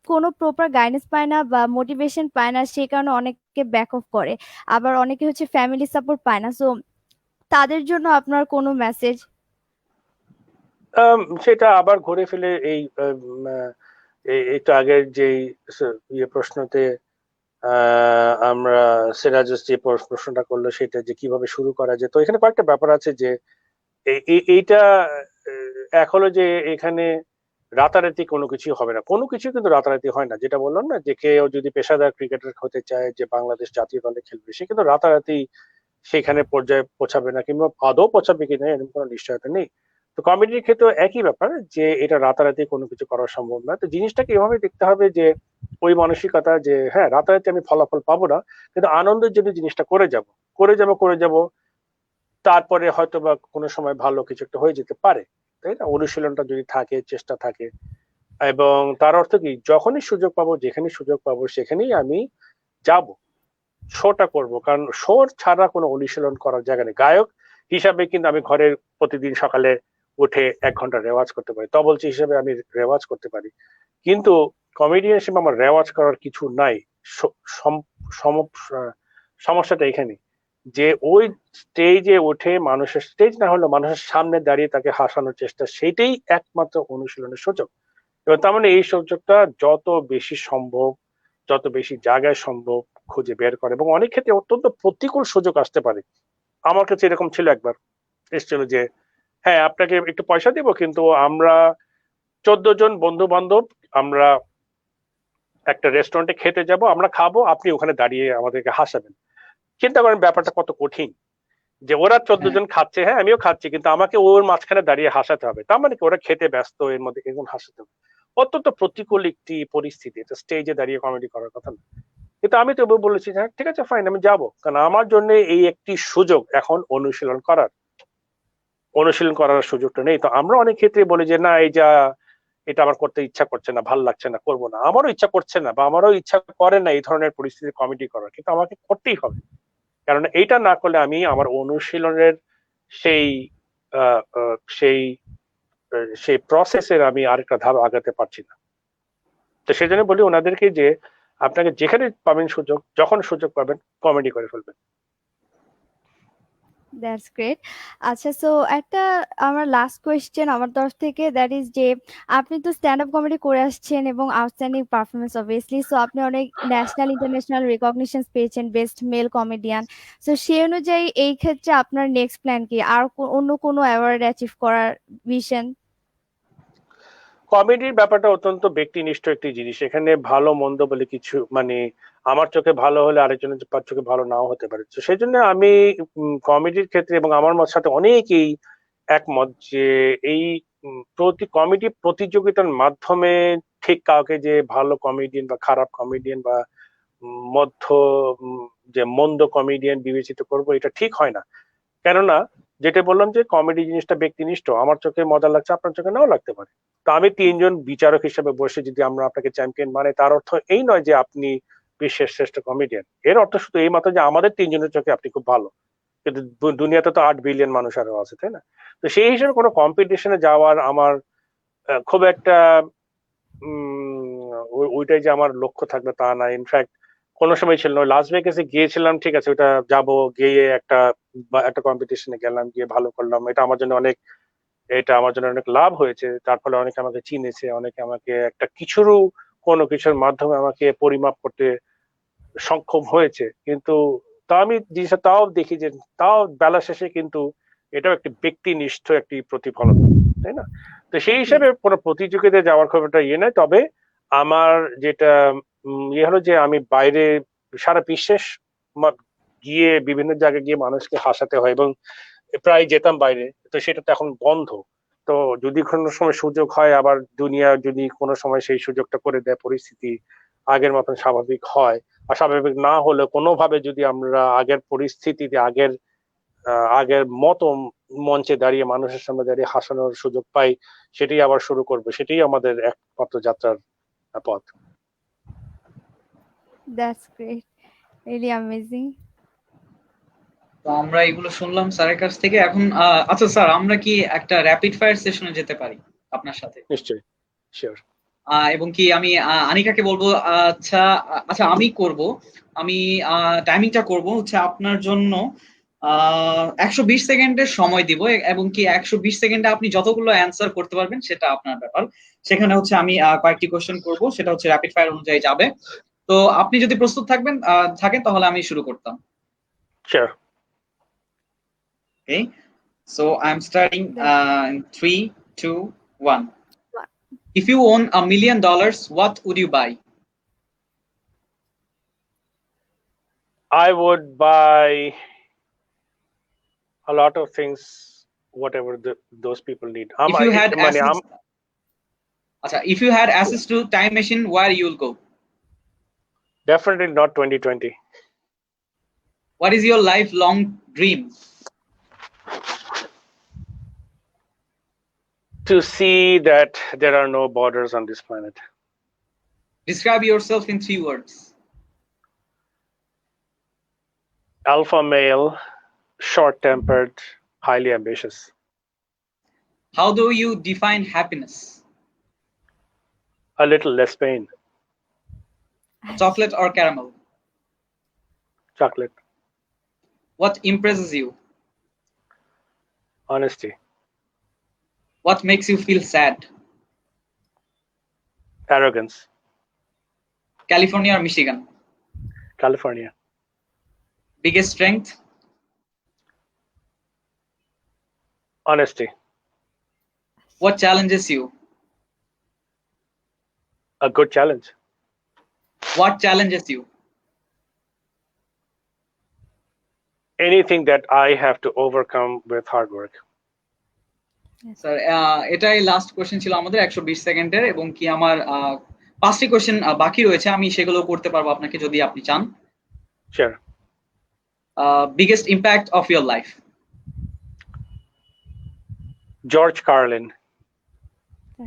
কোনো প্রপার গাইডেন্স পায় না বা মোটিভেশন পায় না, সেই কারণে অনেকে ব্যাক অফ করে, আবার অনেকে হচ্ছে ফ্যামিলি সাপোর্ট পায় না। সো তাদের জন্য আপনার কোনো মেসেজ? সেটা আবার ঘুরে ফিরে এই একটু আগের যেই ইয়ে প্রশ্নতে আমরা সিরাজুস যে প্রশ্নটা করলো, সেটা যে কিভাবে শুরু করা যায়, তো এখানে কয়েকটা ব্যাপার আছে যে এইটা এক হলো যে এখানে রাতারাতি কোনো কিছু হবে না, কোনো কিছু কিন্তু রাতারাতি হয় না। যেটা বললাম না, যে কেউ যদি পেশাদার ক্রিকেটার হতে চায়, যে বাংলাদেশ জাতীয় দলে খেলবে, সে কিন্তু রাতারাতি সেখানে পর্যায়ে পৌঁছাবে না, কিংবা আদৌ পৌঁছাবে কিনা এরকম কোনো নিশ্চয়তা নেই। তো কমেডির ক্ষেত্রে একই ব্যাপার, যে এটা রাতারাতি কোনো কিছু করা সম্ভব না। তো জিনিসটাকে এভাবে দেখতে হবে যে ওই মানসিকতা, যে হ্যাঁ রাতারাতি আমি ফলাফল পাবো না, কিন্তু আনন্দের যদি জিনিসটা করে যাব, তারপরে হয়তো বা কোনো সময় ভালো কিছু একটা হয়ে যেতে পারে, তাই না? অনুশীলনটা যদি থাকে, চেষ্টা থাকে, এবং তার অর্থ কি, যখনই সুযোগ পাবো, যেখানে সুযোগ পাবো, সেখানেই আমি যাব, শোটা করব। কারণ শো ছাড়া কোনো অনুশীলন করার জায়গা নেই। গায়ক হিসাবে কিন্তু আমি ঘরের প্রতিদিন সকালে উঠে 1 ঘন্টা রেওয়াজ করতে পারি, তবলচি হিসেবে আমি রেওয়াজ করতে পারি, কিন্তু কমেডিয়ান হিসেবে আমার রেওয়াজ করার কিছু নাই। সমস্যাটা এখানে, যে ওই স্টেজে উঠে, মানুষের স্টেজ না হলেও মানুষের সামনে দাঁড়িয়ে তাকে হাসানোর চেষ্টা, সেটাই একমাত্র অনুশীলনের সুযোগ। এবং তার মানে এই সুযোগটা যত বেশি সম্ভব, যত বেশি জায়গায় সম্ভব খুঁজে বের করে, এবং অনেক ক্ষেত্রে অত্যন্ত প্রতিকূল সুযোগ আসতে পারে। আমার কাছে এরকম ছিল, একবার এসেছিল যে হ্যাঁ আপনাকে একটু পয়সা দিব, কিন্তু আমরা 14 জন বন্ধু বান্ধব আমরা একটা রেস্টুরেন্টে খেতে যাব, আমরা খাবো, আপনি ওখানে দাঁড়িয়ে আমাদেরকে হাসাবেন। চিন্তা করেন ব্যাপারটা কত কঠিন, যে ওরা 14 জন খাচ্ছে, হ্যাঁ আমিও খাচ্ছি, কিন্তু আমাকে ওর মাঝখানে দাঁড়িয়ে হাসাতে হবে। তার মানে কি, ওরা খেতে ব্যস্ত, এর মধ্যে এরকম হাসাতে হবে। অত্যন্ত প্রতিকূল একটি পরিস্থিতি, এটা স্টেজে দাঁড়িয়ে কমেডি করার কথা না। কিন্তু আমি তো বলেছি, হ্যাঁ ঠিক আছে ফাইন, আমি যাবো, কারণ আমার জন্য এই একটি সুযোগ এখন অনুশীলন করার সুযোগটা নেই। তো আমরা অনেক ক্ষেত্রে বলি যে না, এটা আমার করতে ইচ্ছা করছে না, ভাল লাগছে না, করবো না। আমারও ইচ্ছা করছে না, বা আমারও ইচ্ছা করে না এই ধরনের পরিস্থিতি কমেডি করার, কিন্তু আমাকে করতেই হবে, কারণ এইটা না করলে আমি আমার অনুশীলনের সেই আহ, আহ, সেই সেই প্রসেসের আমি আরেকটা ধাপ আগাতে পারছি না। তো সেই জন্য বলি ওনাদেরকে যে আপনাকে যেখানে পাবেন সুযোগ, যখন সুযোগ পাবেন, কমেডি করে ফেলবেন। That's great. আচ্ছা, সো একটা আমার লাস্ট কোয়েশ্চেন আমার তরফ থেকে, দ্যাট ইজ যে আপনি তো স্ট্যান্ড আপ কমেডি করে আসছেন এবং আউটস্ট্যান্ডিং পারফরমেন্স অবভিয়াসলি, সো আপনি অনেক ন্যাশনাল ইন্টারন্যাশনাল রেকগনিশন পেয়েছেন বেস্ট মেল কমেডিয়ান। সো সেই অনুযায়ী এই ক্ষেত্রে আপনার নেক্সট প্ল্যান কি, আর অন্য কোনো অ্যাওয়ার্ড অ্যাচিভ করার ভিশন? কমেডির ব্যাপারটা অত্যন্ত ব্যক্তিনিষ্ঠ একটি জিনিস, এখানে ভালো মন্দ বলে কিছু, মানে আমার চোখে ভালো হলে আরেকজনের চোখে ভালো নাও হতে পারে। তো সেই জন্য আমি কমেডির ক্ষেত্রে, এবং আমার সাথে অনেকেই একমত, যে এই কমেডি প্রতিযোগিতার মাধ্যমে ঠিক কাউকে যে ভালো কমেডিয়ান বা খারাপ কমেডিয়ান বা মধ্য যে মন্দ কমেডিয়ান বিবেচিত করব, এটা ঠিক হয় না। কেননা যেটা বললাম যে কমেডি জিনিসটা ব্যক্তিনিষ্ঠ, আমার চোখে মজা লাগছে, আপনার চোখে নাও লাগতে পারে। তো আমি তিনজন বিচারক হিসেবে বসে যদি আমরা আপনাকে চ্যাম্পিয়ন মানে, তার অর্থ এই নয় যে আপনি বিশ্বের শ্রেষ্ঠ কমেডিয়ান। এর অর্থ শুধু এই মাত্র যে আমাদের তিনজনের চোখে আপনি খুব ভালো। কিন্তু দুনিয়াতে তো 8 বিলিয়ন মানুষ আরো আছে, তাই না? তো সেই হিসেবে কোনো কম্পিটিশনে যাওয়ার আমার খুব একটা ওইটাই যে আমার লক্ষ্য থাকবে তা না। ইনফ্যাক্ট কোনো সময় ছিল না, লাস ভেগাসে গিয়েছিলাম, ঠিক আছে, ওটা যাবো, গিয়ে একটা কম্পিটিশনে গেলাম, গিয়ে ভালো করলাম, এটা আমার জন্য অনেক লাভ হয়েছে। তার ফলে অনেকে আমাকে চিনেছে, অনেকে আমাকে একটা কোনো কিছুর মাধ্যমে আমাকে পরিমাপ করতে সক্ষম হয়েছে। কিন্তু আমি জিনিসটা তাও দেখি যে তাও বেলা শেষে কিন্তু এটাও একটি ব্যক্তিনিষ্ঠ একটি প্রতিফলন, তাই না? তো সেই হিসাবে কোনো প্রতিযোগিতায় যাওয়ার খুব একটা ইয়ে নয়। তবে আমার যেটা ইয়ে হলো যে আমি বাইরে সারা বিশ্বের গিয়ে বিভিন্ন জায়গায় গিয়ে মানুষকে হাসাতে হয়, এবং প্রায় যেতাম বাইরে। তো সেটা তো এখন বন্ধ। তো যদি কোনো সময় সুযোগ হয়, আবার দুনিয়া যদি কোনো সময় সেই সুযোগটা করে দেয়, পরিস্থিতি আগের মতন স্বাভাবিক হয়, আর স্বাভাবিক না হলে কোনোভাবে যদি আমরা আগের পরিস্থিতিতে আগের মতো মঞ্চে দাঁড়িয়ে মানুষের সামনে দাঁড়িয়ে হাসানোর সুযোগ পাই, সেটাই আবার শুরু করবো। সেটাই আমাদের একমাত্র যাত্রার পথ। That's great. Really amazing. তো আমরা এগুলো শুনলাম স্যারের কাছ থেকে। এখন আচ্ছা স্যার, আমরা কি একটা র্যাপিড ফায়ার সেশনে যেতে পারি আপনার সাথে? নিশ্চয়ই, শিওর। এবং কি আমি আনিকাকে বলবো, আচ্ছা আচ্ছা আমি করব, আমি টাইমিংটা করব হচ্ছে আপনার জন্য 120 সেকেন্ডের সময় দিব, এবং কি 120 সেকেন্ডে আপনি যতগুলো অ্যান্সার করতে পারবেন সেটা আপনার ব্যাপার। সেখানে হচ্ছে আমি কয়েকটি কোশ্চেন করব, সেটা হচ্ছে র্যাপিড ফায়ার অনুযায়ী যাবে। তো আপনি যদি প্রস্তুত থাকেন তাহলে আমি শুরু করতাম। Sure. Okay, so I'm starting in 3, 2, 1. If you own $1 million, what would you buy? I would buy a lot of things, whatever those people need. If you had access to time machine, where you'll go? Definitely not 2020. What is your lifelong dream? To see that there are no borders on this planet. Describe yourself in 3 words. Alpha male, short-tempered, highly ambitious. How do you define happiness? A little less pain. Chocolate or caramel? Chocolate. What impresses you? Honesty. What makes you feel sad? Arrogance. California or Michigan? California. Biggest strength? Honesty. What challenges you? A good challenge. What challenges you? Anything that I have to overcome with hard work. Sir, এটাই last question ছিল আমাদের 120 সেকেন্ডের, এবং কি আমার 5টি question বাকি রয়েছে, আমি সেগুলো করতে পারবো আপনাকে যদি আপনি চান। Sure. Biggest impact of your life? George Carlin.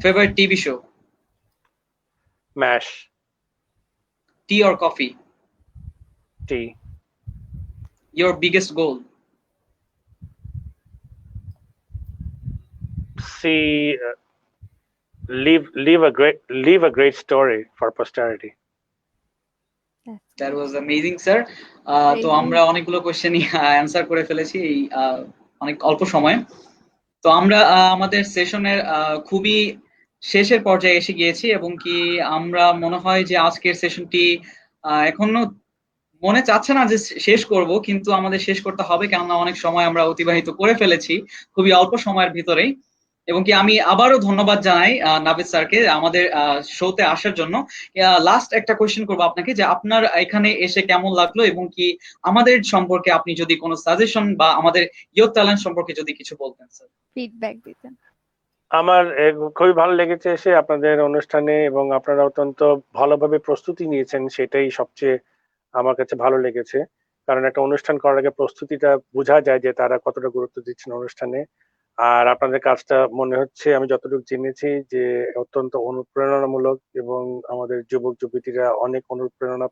Favorite TV show? MASH. Tea or coffee? Tea. Your biggest goal? Leave a great story for posterity. That was amazing, sir. তো আমরা অনেকগুলো কোশ্চেনই অ্যান্সার করে ফেলেছি এই অনেক অল্প সময়ে। তো আমরা আমাদের সেশনের খুবই শেষের পর্যায়ে এসে গিয়েছি, এবং কি আমরা মনে হয় যে আজকের সেশনটি এখনো মনে চাচ্ছে না যে শেষ করব, কিন্তু আমাদের শেষ করতে হবে, কেননা অনেক সময় আমরা অতিবাহিত করে ফেলেছি খুবই অল্প সময়ের ভিতরেই। এবং কি আমি আবারও ধন্যবাদ জানাই নাবিদ স্যারকে আমাদের শোতে আসার জন্য। লাস্ট একটা কোশ্চেন করবো আপনাকে, যে আপনার এখানে এসে কেমন লাগলো, এবং কি আমাদের সম্পর্কে আপনি যদি কোনো সাজেশন বা আমাদের ইয়ুথ ট্যালেন্ট সম্পর্কে যদি কিছু বলতেন স্যার। ফিডব্যাক দিতেন। আমার খুবই ভালো লেগেছে এসে আপনাদের অনুষ্ঠানে, এবং আপনারা অত্যন্ত ভালোভাবে প্রস্তুতি নিয়েছেন, সেটাই সবচেয়ে আমার কাছে ভালো লেগেছে। কারণ একটা অনুষ্ঠান করার আগে প্রস্তুতিটা বোঝা যায় যে তারা কতটা গুরুত্ব দিচ্ছেন অনুষ্ঠানে। আর আপনাদের কাজটা মনে হচ্ছে, আমি যতটুকু জেনেছি, যে অত্যন্ত অনুপ্রেরণামূলক এবং আমাদের যুবক যুবতীরা অনেক অনুপ্রেরণা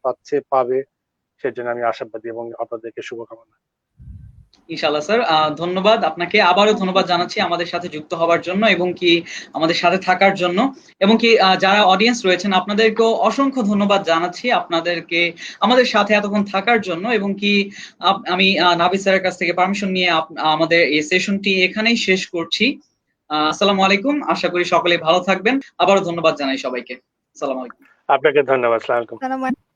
পাবে, সেজন্য আমি আশাবাদী এবং আপনাদেরকে শুভকামনা। ইনশাআল্লাহ স্যার, ধন্যবাদ আপনাকে, আবারও ধন্যবাদ জানাচ্ছি আমাদের সাথে যুক্ত হওয়ার জন্য এবং কি আমাদের সাথে থাকার জন্য, এবং কি যারা অডিয়েন্স রয়েছেন আপনাদেরকেও অসংখ্য ধন্যবাদ জানাচ্ছি আপনাদেরকে আমাদের সাথে এতক্ষণ থাকার জন্য, এবং কি আমি নাবিদ স্যারের কাছ থেকে পারমিশন নিয়ে আমাদের এই সেশনটি এখানেই শেষ করছি। আসসালামু আলাইকুম, আশা করি সকলে ভালো থাকবেন। আবারও ধন্যবাদ জানাই সবাইকে। আসসালামু আলাইকুম। আপনাকে ধন্যবাদ। আসসালামু আলাইকুম। আসসালামু